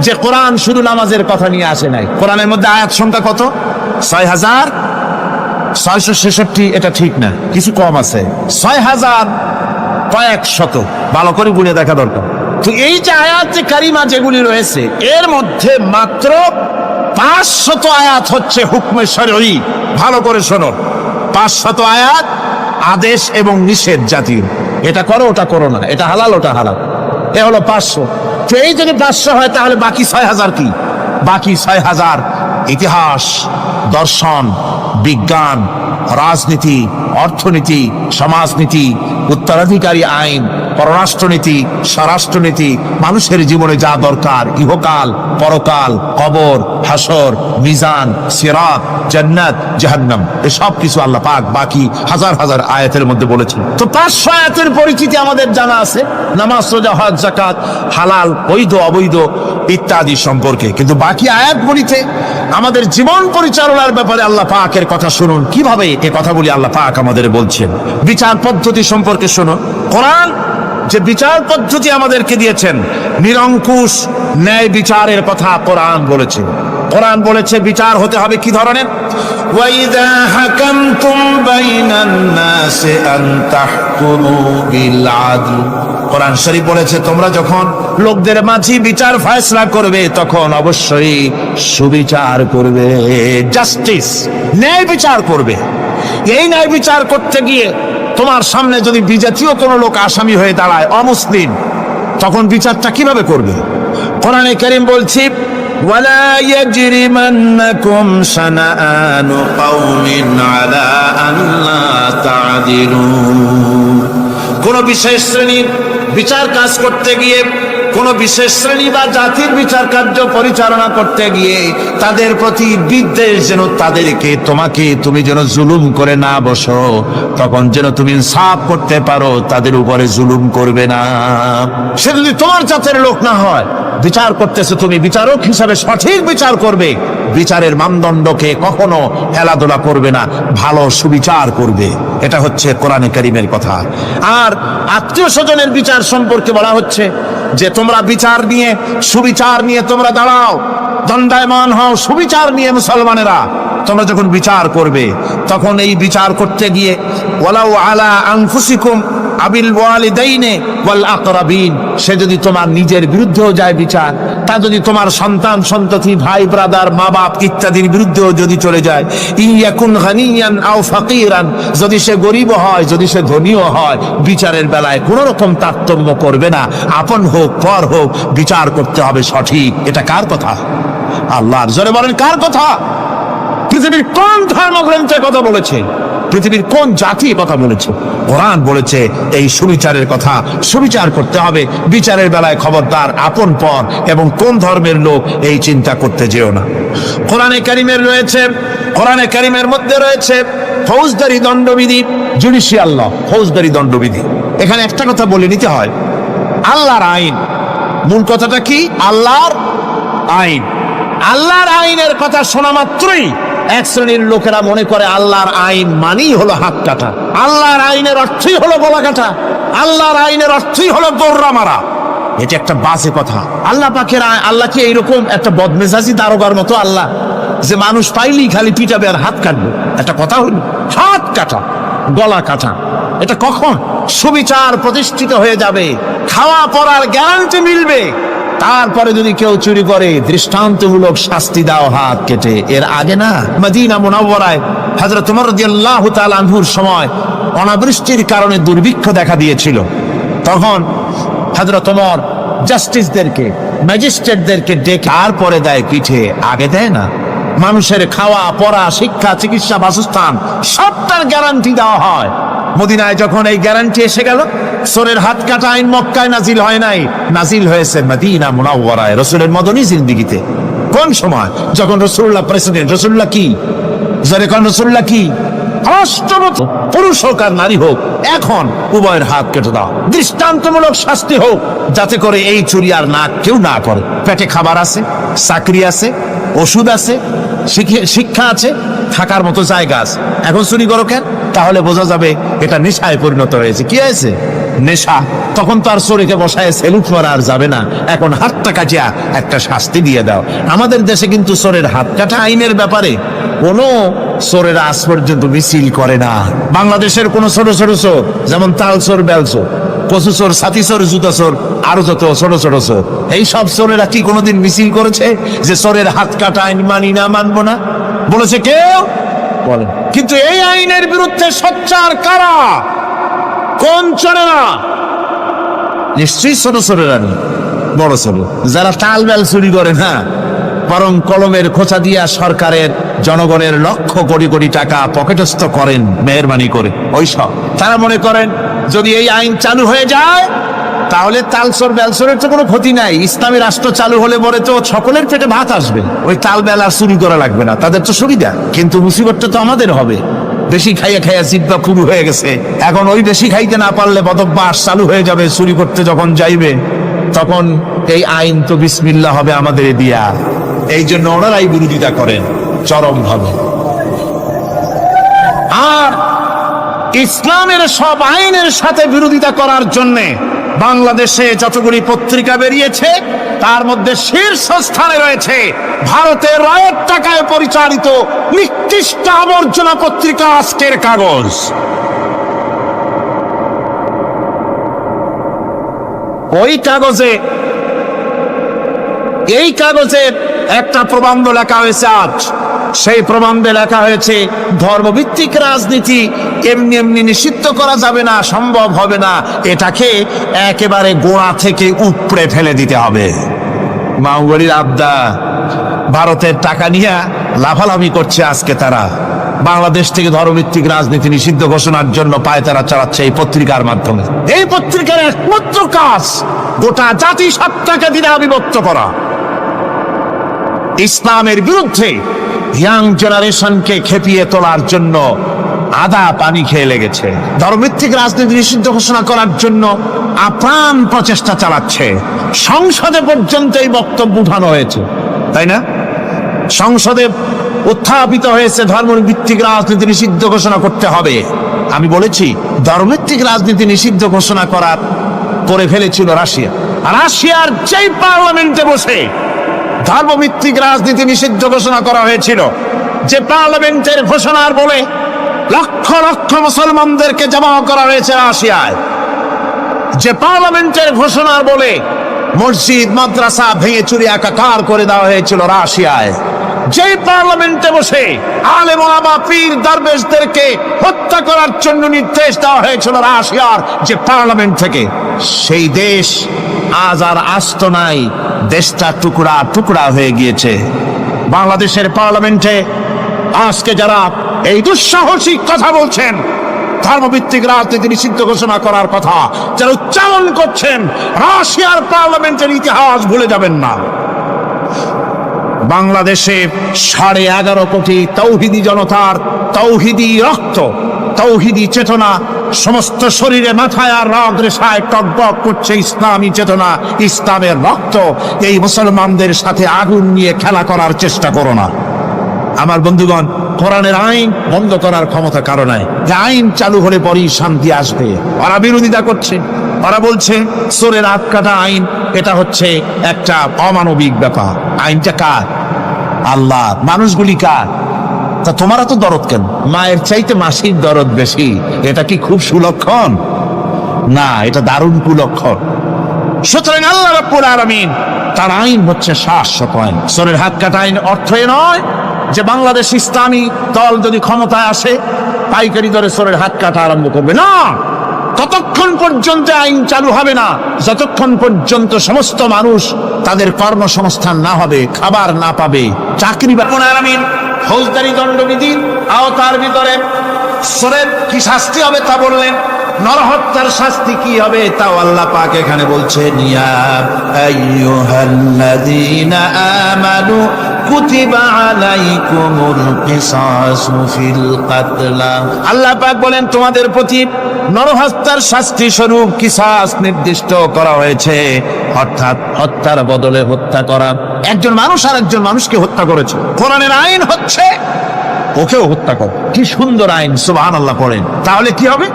যে কোরআন শুধু নামাজের কথা নিয়ে আসে নাই। কোরআনের মধ্যে আয়াত সংখ্যা কত? ৬,৬৬৬। এটা ঠিক না, কিছু কম আছে। ৬,০০০ ভালো করে গুনে দেখা দরকার। তো এই যে আয়াত যে কারিমা যেগুলি রয়েছে, এর মধ্যে মাত্র ৫০০ আয়াত হচ্ছে হুকমে শরঈ। ভালো করে শোনো, ৫০০ আয়াত আদেশ এবং নিষেধ জাতীয়। এটা করো, ওটা করো না, এটা হালাল, ওটা হালাল। এ হলো ৫০০। তো এই যদি ৫০০ হয়, তাহলে বাকি ৬,০০০ কি? বাকি ৬,০০০ ইতিহাস, দর্শন, বিজ্ঞান, রাজনীতি, অর্থনীতি, সমাজনীতি, উত্তরাধিকারী আইন, পররাষ্ট্রনীতি, স্বরাষ্ট্রনীতি, মানুষের জীবনে যা দরকার, ইহকাল, পরকাল, কবর, হাসর, মিজান, সিরাত, জান্নাত, জাহান্নাম, এসব কিছু আল্লাহ পাক বাকি হাজার হাজার আয়াতের মধ্যে বলেছেন। তো ৫০০ আয়াতের পরিচিতি আমাদের জানা আছে, নামাজ, রোজা, হজ, যাকাত, হালাল, বৈধ, অবৈধ ইত্যাদি সম্পর্কে। কিন্তু বাকি আয়াতগুলিতে আমাদের জীবন পরিচালনার ব্যাপারে আল্লাহ পাকের কথা শুনুন, কিভাবে এ কথাগুলি আল্লাহ পাক আমাদের বলছেন। বিচার পদ্ধতি সম্পর্কে শুনুন। কোরআন যে বিচার পদ্ধতি আমাদেরকে দিয়েছেন, নিরঙ্কুশ ন্যায় বিচারের কথা কোরআন বলেছে। কোরআন বলেছে বিচার হতে হবে কি ধরনের? ওয়াইদা হাকামতুম বাইনান নাসি আন তাহকুমু বিল আদল। কোরআন শরীফ বলেছে তোমরা যখন লোকদের মাঝে বিচার ফয়সালা করবে, তখন অবশ্যই সুবিচার করবে, জাস্টিস, ন্যায় বিচার করবে। এই ন্যায় বিচার করতে গিয়ে তোমার সামনে যদি বিজাতীয় কোনো লোক আসামি হয়ে দাঁড়ায়, অমুসলিম, তখন বিচারটা কিভাবে করবে? কোরআনে কারীম বলছে ওয়ালা ইয়াজরিমান্নাকুম শানাআনু কওমিন আলা আল্লা তা'দিলু। কোন বিশেষ শ্রেণীর বিচার কাজ করতে গিয়ে, কোন বিশেষ শ্রেণী বা জাতির বিচার কার্য পরিচালনা করতে গিয়ে তাদের প্রতি বিদ্বেষ যেন তাদেরকে, তুমি যেন জুলুম করে না বসো, তখন যেন তুমি ইনসাফ করতে পারো, তাদের উপরে জুলুম করবে না। সে যদি তোমার জাতের লোক না হয়, বিচার করতেছে, তুমি বিচারক হিসাবে সঠিক বিচার করবে, বিচারের মানদণ্ডকে কখনো হেলাদোলা করবে না, ভালো সুবিচার করবে। এটা হচ্ছে কোরআনে কারীমের কথা। আর আত্মীয় স্বজনের বিচার সম্পর্কে বলা হচ্ছে যে তোমরা বিচার নিয়ে, সুবিচার নিয়ে তোমরা দাঁড়াও, দণ্ডায়মান হও সুবিচার নিয়ে। মুসলমানেরা তোমরা যখন বিচার করবে, তখন এই বিচার করতে গিয়ে ওয়ালাউ আলা আনফুসিকুম আবিল ওয়ালিদাইনে ওয়াল আকরাবিন, সে যদি তোমার নিজের বিরুদ্ধেও যায় বিচার, তা যদি তোমার সন্তান সন্ততি, ভাই ব্রাদার, মা বাপ ইত্যাদির বিরুদ্ধেও যদি চলে যায়, ইয়াকুন গানিয়ান আও ফাকিরান, যদি সে গরিব হয়, যদি সে ধনীও হয়, বিচারের বেলায় কোনো রকম তারতম্য করবে না, আপন হোক পর হোক, বিচার করতে হবে সঠিক। এটা কার কথা? আল্লাহর। জোরে বলেন, কার কথা? পৃথিবীর কোন ধর্মগ্রন্থে কথা বলেছে? পৃথিবীর কোন জাতি কথা বলেছে? কোরআন বলেছে এই সুবিচারের কথা। সুবিচার করতে হবে, বিচারের বেলায় খবরদার আপন পর এবং কোন ধর্মের লোক এই চিন্তা করতে যেও না। কোরআনে কারীমের রয়েছে, কোরআনে কারীমের মধ্যে রয়েছে ফৌজদারি দণ্ডবিধি, জুডিশিয়াল ল, ফৌজদারি দণ্ডবিধি। এখানে একটা কথা বলে নিতে হয়, আল্লাহর আইন, মূল কথাটা কি? আল্লাহর আইন। আল্লাহর আইনের কথা শোনা মাত্রই এক শ্রেণীর লোকেরা মনে করে আল্লাহর আইন মানেই হলো হাত কাটা, আল্লাহর আইনের অর্থই হলো গলা কাটা, আল্লাহর আইনের অর্থই হলো দৌড়া মারা। এটা একটা বাজে কথা। আল্লাহ পাকের আল্লাহ কি এইরকম একটা বদমেজাজি দারোগার মতো আল্লাহ, যে মানুষ পাইলেই খালি পিটাবে আর হাত কাটবে? একটা কথা হইল হাত কাটা, গলা কাটা। এটা কখন সুবিচার প্রতিষ্ঠিত হয়ে যাবে, খাওয়া পড়ার গ্যারান্টি মিলবে, তারপরে যদি কেউ চুরি করে দৃষ্টান্তমূলক শাস্তি দাও হাত কেটে। এর আগে না, মদিনা মুনাওয়ারায় হযরত ওমর রাদিয়াল্লাহু তাআলা আনহুর সময় অনাবৃষ্টির কারণে দুর্ভিক্ষ দেখা দিয়েছিল। তখন হযরত ওমর জাস্টিসদেরকে, ম্যাজিস্ট্রেটদেরকে ডেকে তারপরে দেয় পিঠে, আগে দেয় না। মানুষের খাওয়া পড়া, শিক্ষা, চিকিৎসা, বাসস্থান সবটার গ্যারান্টি দেওয়া হয়। মদিনায় যখন এই গ্যারান্টি এসে গেল, চোরের হাত কাটা আইন মক্কায় নাজিল হয় নাই, নাজিল হয়েছে মদিনা মুনাওয়ারায় রাসূলের মদনী জিন্দেগিতে। কোন সময়? যখন রাসূলুল্লাহ প্রেসিডেন্ট। রাসূলুল্লাহ কি যারে কোন রাসূলুল্লাহ কি রাষ্ট্রপতি, পুরুষ হোক আর নারী হোক, এখন উভয়ের হাত কেটে দাও। দৃষ্টান্তমূলক শাস্তি হোক, যাতে করে এই চুরি আর না কেউ না করে। পেটে খাবার আছে, চাকরি আছে, ওষুধ আছে, শিক্ষা আছে, থাকার মতো জায়গা আছে, এখন চুরি করো কেন? তাহলে বোঝা যাবে এটা নেশায় পরিণত হয়েছে। কি হয়েছে? নেশা। তখন তো আর চোরকে বসায় সেলুট মারা আর যাবে না, এখন হাতটা কাটিয়া একটা শাস্তি দিয়ে দাও। আমাদের দেশে কিন্তু চোরের হাত কাটা আইনের ব্যাপারে কোনো চোরের আজ পর্যন্ত মিছিল করে না। বাংলাদেশের কোন ছোট ছোট চোর, যেমন তাল চোর, বেল চোর, কচু চোর, ছাতি চোর, জুতা চোর, আরো যত ছোট ছোট চোর, এই সব চোরেরা কি কোনোদিন মিছিল করেছে যে চোরের হাত কাটা আইন মানি না, মানবো না? বলেছে কেউ? বলেন। কিন্তু এই আইনের বিরুদ্ধে সোচ্চার কারা? কোন চোরেরা? নিশ্চয়ই ছোট চোরেরা নেই, বড় চোর যারা তাল বেল চুরি করে না, বরং কলমের খোঁচা দিয়া সরকারের, জনগণের লক্ষ কোটি কোটি টাকা পকেটস্থ করেন মেহেরবানি করে। ওইসব তারা মনে করেন যদি এই আইন চালু হয়ে যায় তাহলে তালচোর বেলচোরের তো কোনো ক্ষতি নাই, ইসলামী রাষ্ট্র চালু হলে পরে তো সকলের পেটে ভাত আসবে, ওই তাল বেল আর চুরি করা লাগবে না, তাদের তো সুবিধা। কিন্তু মুসিবতটা তো আমাদের হবে। বেশি খাইয়া খাইয়া জিব্বা পুরু হয়ে গেছে, এখন ওই বেশি খাইতে না পারলে বদভ্যাস চালু হয়ে যাবে। চুরি করতে যখন যাইবে তখন এই আইন তো বিসমিল্লাহ হবে আমাদের দিয়া। এই জন্য ওনারাই বিরোধিতা করেন চরম ভাবে। আর ইসলামের সব আইনের সাথে বিরোধিতা করার জন্য বাংলাদেশে যতগুলি পত্রিকা বেরিয়েছে তার মধ্যে শীর্ষস্থানে রয়েছে ভারতের রায়ের টাকায় পরিচালিত নিকৃষ্ট আবর্জনা পত্রিকা আজকের কাগজ। ওই কাগজে, এই কাগজের একটা প্রবন্ধ লেখা হয়েছে আজ। সেই প্রবন্ধে লেখা হয়েছে ধর্মভিত্তিক রাজনীতি এমনি এমনি নিষিদ্ধ করা যাবে না, সম্ভব হবে না, এটাকে একেবারে গোড়া থেকে উপড়ে ফেলে দিতে হবে। মাওবাড়ির আবদা ভারতের টাকা নিয়ে লাফালাফি করছে আজকে। তারা বাংলাদেশ থেকে ধর্মভিত্তিক রাজনীতি নিষিদ্ধ ঘোষণার জন্য পায়তারা চালাচ্ছে এই পত্রিকার মাধ্যমে। এই পত্রিকার একমাত্র কাজ গোটা জাতিসত্তাকে দ্বিধা বিভক্ত করা, ইসলামের বিরুদ্ধে ইয়াং জেনারেশনকে খেপিয়ে তোলার জন্য আদা পানি খেয়ে লেগেছে। ধর্মভিত্তিক রাজনীতি নিষিদ্ধ ঘোষণা করার জন্য আপ্রাণ প্রচেষ্টা চালাচ্ছে। সংসদে পর্যন্ত এই বক্তব্য উঠানো হয়েছে, তাই না? সংসদে উত্থাপিত হয়েছে ধর্মভিত্তিক রাজনীতি নিষিদ্ধ ঘোষণা করতে হবে। আমি বলেছি ধর্মভিত্তিক রাজনীতি নিষিদ্ধ ঘোষণা করে ফেলেছিল রাশিয়া। রাশিয়ার যেই পার্লামেন্টে বসে ধর্মভিত্তিক রাজনীতি নিষিদ্ধ ঘোষণা করা হয়েছিল, যে পার্লামেন্টের ঘোষণার বলে লক্ষ লক্ষ মুসলমানদেরকে জমা করা হয়েছে রাশিয়ায়, যে পার্লামেন্টের ঘোষণার বলে মসজিদ মাদ্রাসা ভেঙে চুরি একাকার করে দেওয়া হয়েছিল রাশিয়ায়, যে পার্লামেন্টে বসে আলেম ওলামা পীর দরবেশদেরকে হত্যা করার জন্য নির্দেশ দেওয়া হয়েছিল রাশিয়ার যে পার্লামেন্ট থেকে, সেই দেশ আজ আর আস্ত নাই, দেশটা টুকরা টুকরা হয়ে গিয়েছে। বাংলাদেশের পার্লামেন্টে আজকে যারা এই দুঃসাহসিক কথা বলছেন, ধর্মভিত্তিক রাজনীতি নিষিদ্ধ ঘোষণা করার কথা যারা উচ্চারণ করছেন, রাশিয়ার পার্লামেন্টের ইতিহাস ভুলে যাবেন না। বাংলাদেশে 11.5 কোটি তৌহিদি জনতার তৌহিদি রক্ত, তৌহিদি চেতনা সমস্ত শরীরে মাথায় আর রগ রেশায় টকবক করছে ইসলামী চেতনা, ইসলামের রক্ত। এই মুসলমানদের সাথে আগুন নিয়ে খেলা করার চেষ্টা করো না আমার বন্ধুগণ। কোরআনের আইন বন্ধ করার ক্ষমতা কারো নাই, যে আইন চালু হলে পরেই শান্তি আসবে। ওরা বিরোধিতা করছে, ওরা বলছে চোরের হাত কাটা আইন এটা হচ্ছে একটা অমানবিক ব্যাপার। আইনটা কার? আল্লাহ। মানুষগুলি কার? তা তোমারা তো দরদ কেন? মায়ের চাইতে মাসির দরদ বেশি, এটা কি খুব সুলক্ষণ? না, এটা দারুণ কুলক্ষণ। সুতরাং আল্লাহ রাব্বুল আলামিন তার আইন হচ্ছে শাশ্বত আইন। চোরের হাত কাটা আইন অর্থ এ নয় যে বাংলাদেশ ইসলামী দল যদি ক্ষমতায় আসে পাইকারি দরে চোরের হাত কাটা আরম্ভ করবে না। ততক্ষণ পর্যন্ত আইন চালু হবে না যতক্ষণ পর্যন্ত সমস্ত মানুষ তাদের কর্মসংস্থান না হবে, খাবার না পাবে, চাকরি আমিন। ফৌজদারি দণ্ডবিধির আওতার ভিতরে চোরের কি শাস্তি হবে তা বললেন, নরহত্যার শাস্তি কি হবে তাও আল্লাহ পাক এখানে বলছেন, ইয়া আইয়ুহাল্লাযীনা আমানু কুতিবা আলাইকুমুল কিসাসু ফিল কাতলা। আল্লাহ পাক বলেন তোমাদের প্রতি নরহত্যার শাস্তি স্বরূপ কিসাস নির্দিষ্ট করা হয়েছে, অর্থাৎ হত্যার বদলে হত্যা করা। একজন মানুষ আর একজন মানুষকে হত্যা করেছে, কোরআনের আইন হচ্ছে ওকেও হত্যা কর। কি সুন্দর আইন, সুবহানাল্লাহ পড়েন। তাহলে কি হবে?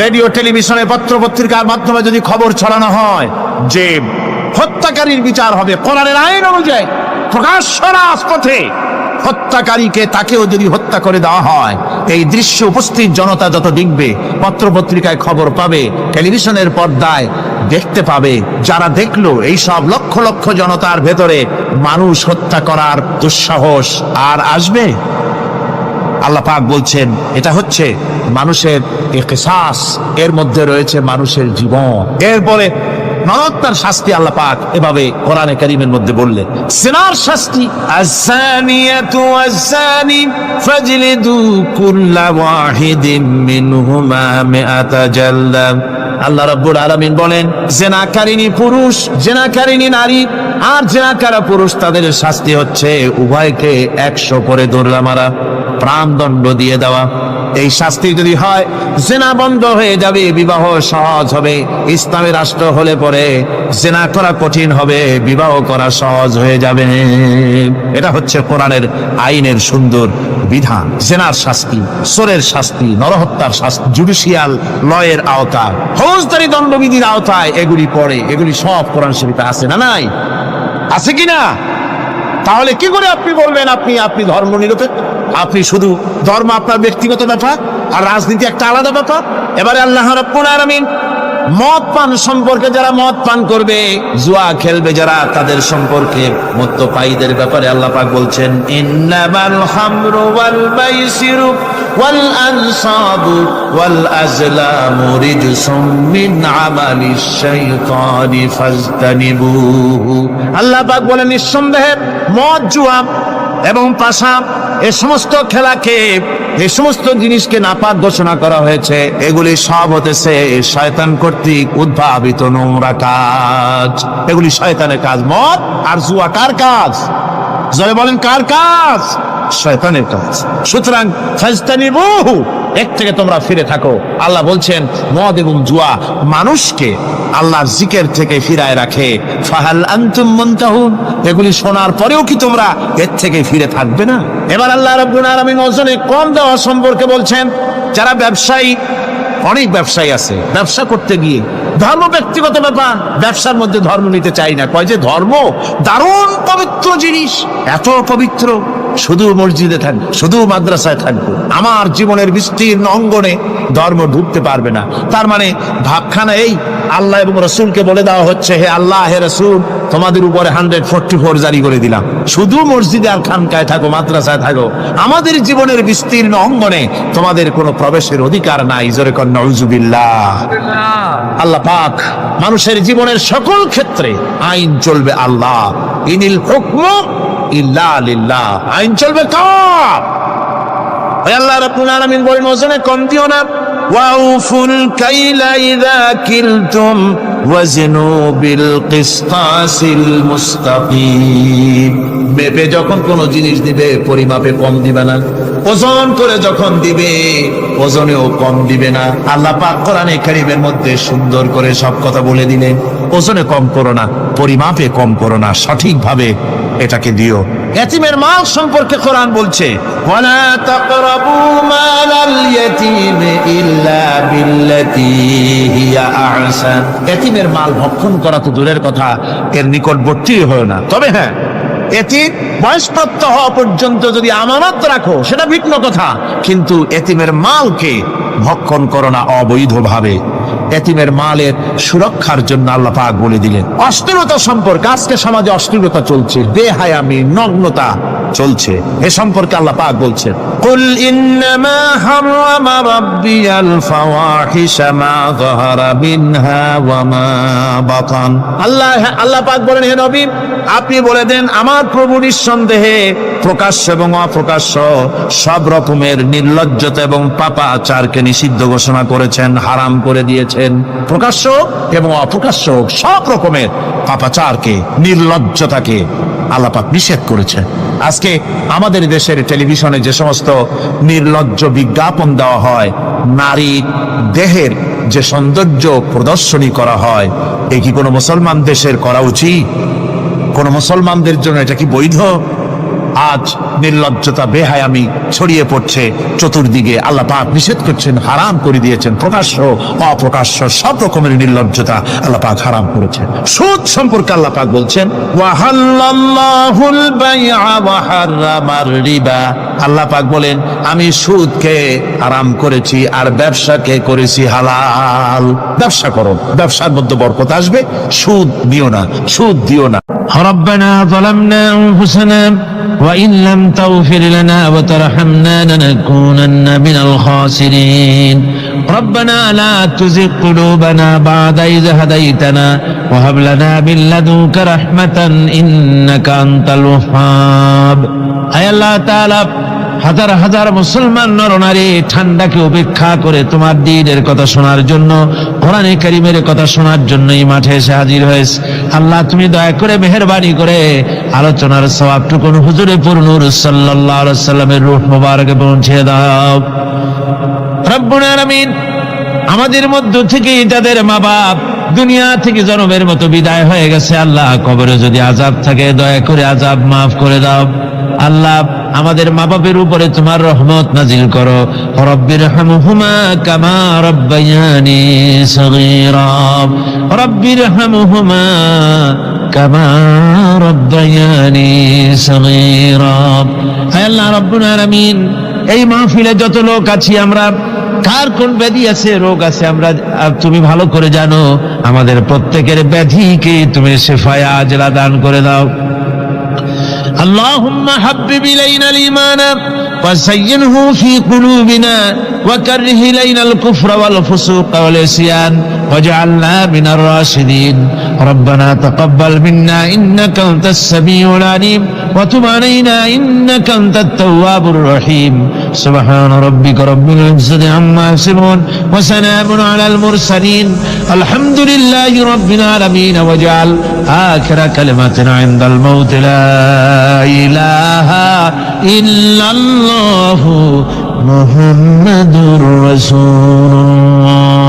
রেডিও টেলিভিশনে পত্র পত্রিকার মাধ্যমে যদি খবর ছড়ানো হয় যে হত্যাকারীর বিচার হবে কোরআনের আইন অনুযায়ী, প্রকাশ্য রাজপথে হত্যাকারীকে তাকেও যদি হত্যা করে দেওয়া হয়, এই দৃশ্য উপস্থিত জনতা যত দেখবে, পত্র পত্রিকায় খবর পাবে, টেলিভিশনের পর্দায় দেখতে পাবে, যারা দেখলো এই সব লক্ষ লক্ষ জনতার ভেতরে মানুষ হত্যা করার দুঃসাহস আর আসবে? আল্লাহ পাক বলছেন এটা হচ্ছে মানুষের কিসাস, এর মধ্যে রয়েছে মানুষের জীবন। এরপরে নরহত্যার শাস্তি আল্লাহ পাক এভাবে কোরআনে কারীমের মধ্যে বললেন। জিনার শাস্তি, আয-যানিয়াতু ওয়াজ-যানি ফাজলিদু কুল্লা ওয়াহিদিন মিনহুমা মিআতা জালদা। আল্লাহ রাব্বুল আলামিন বলেন জিনাকারিনী পুরুষ, জিনাকারিনী নারী আর জিনাকারা পুরুষ, তাদের শাস্তি হচ্ছে উভয়কে 100 করে দৌড়া মারা, প্রাণদণ্ড দিয়ে দেওয়া। এই শাস্তি যদি হয় জিনা বন্ধ হয়ে যাবে, বিবাহ সহজ হবে। ইসলামী রাষ্ট্র হলে পরে জিনা করা কঠিন হবে, বিবাহ করা সহজ হয়ে যাবে। এটা হচ্ছে কোরআনের আইনের সুন্দর বিধান। জিনার শাস্তি, চোরের শাস্তি, নরহত্যার শাস্তি জুডিশিয়াল লয়ের আওতায়, ফৌজদারি দণ্ডবিধির আওতায় এগুলি পড়ে। এগুলি সব কোরআন শরীফে আছে না নাই? আছে কিনা? তাহলে কি করে আপনি বলবেন আপনি ধর্ম নিরপেক্ষ? আপনি শুধু ধর্ম আপনার ব্যক্তিগত ব্যাপার আর রাজনীতি একটা আলাদা ব্যাপার। এবারে আল্লাহ রাব্বুল আলামিন মদ পান সম্পর্কে, যারা মদ পান করবে, জুয়া খেলবে যারা, তাদের সম্পর্কে মদ্যপায়ীদের ব্যাপারে আল্লাহ পাক বলছেন, ইন্নামাল খামরু ওয়াল মাইসিরু ওয়াল আনসাবু ওয়াল আজলামু রিজসুম মিন আমালিশ শাইতানি ফাজতানিবুহু। আল্লাহ পাক বলেন নিঃসন্দেহে মদ, জুয়া এবং পাশা, এ সমস্ত খেলাকে, এই সমস্ত জিনিসকে নাপাক ঘোষণা করা হয়েছে। এগুলি সব হতেছে শয়তান কর্তৃক উদ্ভাবিত নোংরা কাজ। এগুলি শয়তানের কাজ। মদ আর জুয়া কার কাজ? জোরে বলেন কার কাজ? শয়তানের কাজ। সুতরাং ফাজতানিবুহু, এর থেকে তোমরা ফিরে থাকো। আল্লাহ বলছেন মদ এবং জুয়া মানুষকে আল্লাহর জিকির থেকে ফিরায় রাখে। ফাহাল আনতুম মুনতাহুন, এগুলি শোনার পরেও কি তোমরা এর থেকে ফিরে থাকবে না? এবার আল্লাহ রাব্বুল আলামিন ওজনে কম দেওয়া সম্পর্কে বলছেন। যারা ব্যবসায়ী, অনেক ব্যবসায়ী আছে, ব্যবসা করতে গিয়ে ধর্ম ব্যক্তিগত ব্যাপার, ব্যবসার মধ্যে ধর্ম নিতে চাই না। কয় যে ধর্ম দারুণ পবিত্র জিনিস, এত পবিত্র, শুধু মসজিদে থাকবে, শুধু মাদ্রাসায় থাকবে, আমার জীবনের বিস্তীর্ণ অঙ্গনে ধর্ম ঢুকতে পারবে না। তার মানে ভাবখানা এই, আল্লাহ এবং রসুলকে বলে দেওয়া হচ্ছে, হে আল্লাহ হে রসুল, তোমাদের উপরে 144 জারি করে দিলাম, শুধু মসজিদে আর খানকায় থাকো, মাদ্রাসায় থাকো, আমাদের জীবনের বিস্তীর্ণ অঙ্গনে তোমাদের কোনো প্রবেশের অধিকার নাই। জোরে কর নাউযুবিল্লাহ। আল্লাহ পাক মানুষের জীবনের সকল ক্ষেত্রে আইন চলবে আল্লাহ। ইনিল হুকমু ইল্লা লিল্লাহ, আইন চলবে কার? আল্লাহ রাব্বুল আলামিন বলেন ওজনে কম দিও না। ওয়াউফুল কাইলা ইযা কিলতুম ওয়াজনু বিল কিসতাসিল মুস্তাকিম। মেপে যখন কোন জিনিস দিবে পরিমাপে কম দিবে না, ওজন করে যখন দিবে ওজনেও কম দিবে না। আল্লাহ পাক কোরআনে কারীমের মধ্যে সুন্দর করে সব কথা বলে দিলেন। ওজনে কম করো না, পরিমাপে কম করো না, সঠিকভাবে এটাকে দিও। ইয়াতীমের মাল সম্পর্কে কোরআন বলছে, ওয়ালা তাকরাবু মালাল ইয়াতীম ইল্লা বিল্লাতী হিয়া আহসান। ইয়াতীমের মাল ভক্ষণ করা তো দূরের কথা, এর নিকটবর্তী হয় না। তবে হ্যাঁ, এতিম বয়সপ্রাপ্ত হওয়া পর্যন্ত যদি আমানত রাখো সেটা ভিন্ন কথা, কিন্তু এতিমের মালকে ভক্ষণ করো না অবৈধভাবে। এতিমের মালের সুরক্ষার জন্য আল্লাহ পাক বলে দিলেন। অশ্লীলতা সম্পর্কে আজকে সমাজে অশ্লীলতা চলছে, বেহায়ামি নগ্নতা চলছে, এ সম্পর্কে আল্লাহ পাক বলছেন, কুল ইন্নামা হারামা রাব্বিয়াল ফাওয়াহিশা মা যাহারা মিনহা ওয়া মা বাতান। আল্লাহ পাক বলেন, হে নবী আপনি বলে দেন, আমার প্রভু নিঃসন্দেহে প্রকাশ্য এবং অপ্রকাশ্য সব রকমের নির্লজ্জতা এবং পাপাচারকে নিষিদ্ধ ঘোষণা করেছেন, হারাম করে দিয়েছেন। প্রকাশ্য এবং অপ্রকাশ্য সব রকমের পাপাচারকে, নির্লজ্জতাকে আল্লাহ পাক নিষেধ করেছেন। আজকে আমাদের দেশের টেলিভিশনে যে সমস্ত নির্লজ্জ বিজ্ঞাপন দেওয়া হয়, নারী দেহের যে সৌন্দর্য প্রদর্শনী করা হয়, এ কি কোনো মুসলমান দেশের করা উচিত? কোন মুসলমানদের জন্য এটা কি বৈধ? আজ নির্লজ্জতা বেহায়ামি ছড়িয়ে পড়ছে চতুর্দিকে। আল্লাহ পাক নিষেধ করছেন, হারাম করে দিয়েছেন। প্রকাশ্য অপ্রকাশ্য সব রকমের নির্লজ্জতা আল্লাহ পাক হারাম করেছেন। সুদ সম্পর্কে আল্লাহ পাক বলছেন, ওয়াহাল্লাল্লাহুল বাইআ ওয়া হারামার রিবা। আল্লাহ পাক বলেন, আমি সুদকে হারাম করেছি আর ব্যবসাকে করেছি হালাল। ব্যবসা করো, ব্যবসার মধ্যে বরকত আসবে। সুদ দিও না, সুদ দিও না। ربنا ظلمنا أنفسنا وإن لم تغفر لنا وترحمنا لنكونن من الخاسرين ربنا لا تزغ قلوبنا بعد إذ هديتنا وهب لنا من لدنك رحمة إنك أنت الوهاب أي الله تعالى হাজার হাজার মুসলমান নরনারী ঠান্ডাকে উপেক্ষা করে তোমার দ্বীনের কথা শোনার জন্য, কোরআনে কারীমের কথা শোনার জন্য এই মাঠে এসে হাজির হয়েছে। আল্লাহ তুমি দয়া করে মেহেরবানি করে আলোচনার সওয়াবটুকু হুজুরে পুরনূর সাল্লাল্লাহু আলাইহি সাল্লামের রূহ মোবারকে পৌঁছে দাও। রব্বুল আলামিন, আমাদের মধ্য থেকে যাদের মা বাপ দুনিয়া থেকে জনমের মতো বিদায় হয়ে গেছে, আল্লাহ কবরে যদি আযাব থাকে দয়া করে আযাব মাফ করে দাও। আল্লাহ আমাদের মা বাপের উপরে তোমার রহমত নাজিল করো। রব্বিরহামহুমা কামা রাব্বায়ানি সগীরা রব্বিরহামহুমা কামা রাব্বায়ানি সগীরা। হে আল্লাহ রাব্বুল আলামিন, এই মাহফিলে যত লোক আছি আমরা, কার কোন ব্যাধি আছে, রোগ আছে, আমরা তুমি ভালো করে জানো। আমাদের প্রত্যেকের ব্যাধিকে তুমি শিফায়ে আজলা দান করে দাও। اللهم حبب إلينا الإيمان وزينه في قلوبنا وكره إلينا الكفر والفسوق والعصيان واجعلنا من الراشدين ربنا تقبل منا إنك أنت السميع العليم وتب علينا إنك أنت التواب الرحيم سبحان ربك رب العزة عما يصفون وسلام على المرسلين الحمد لله رب العالمين واجعل آخر كلمتنا عند الموت لا إله إلا الله محمد رسول الله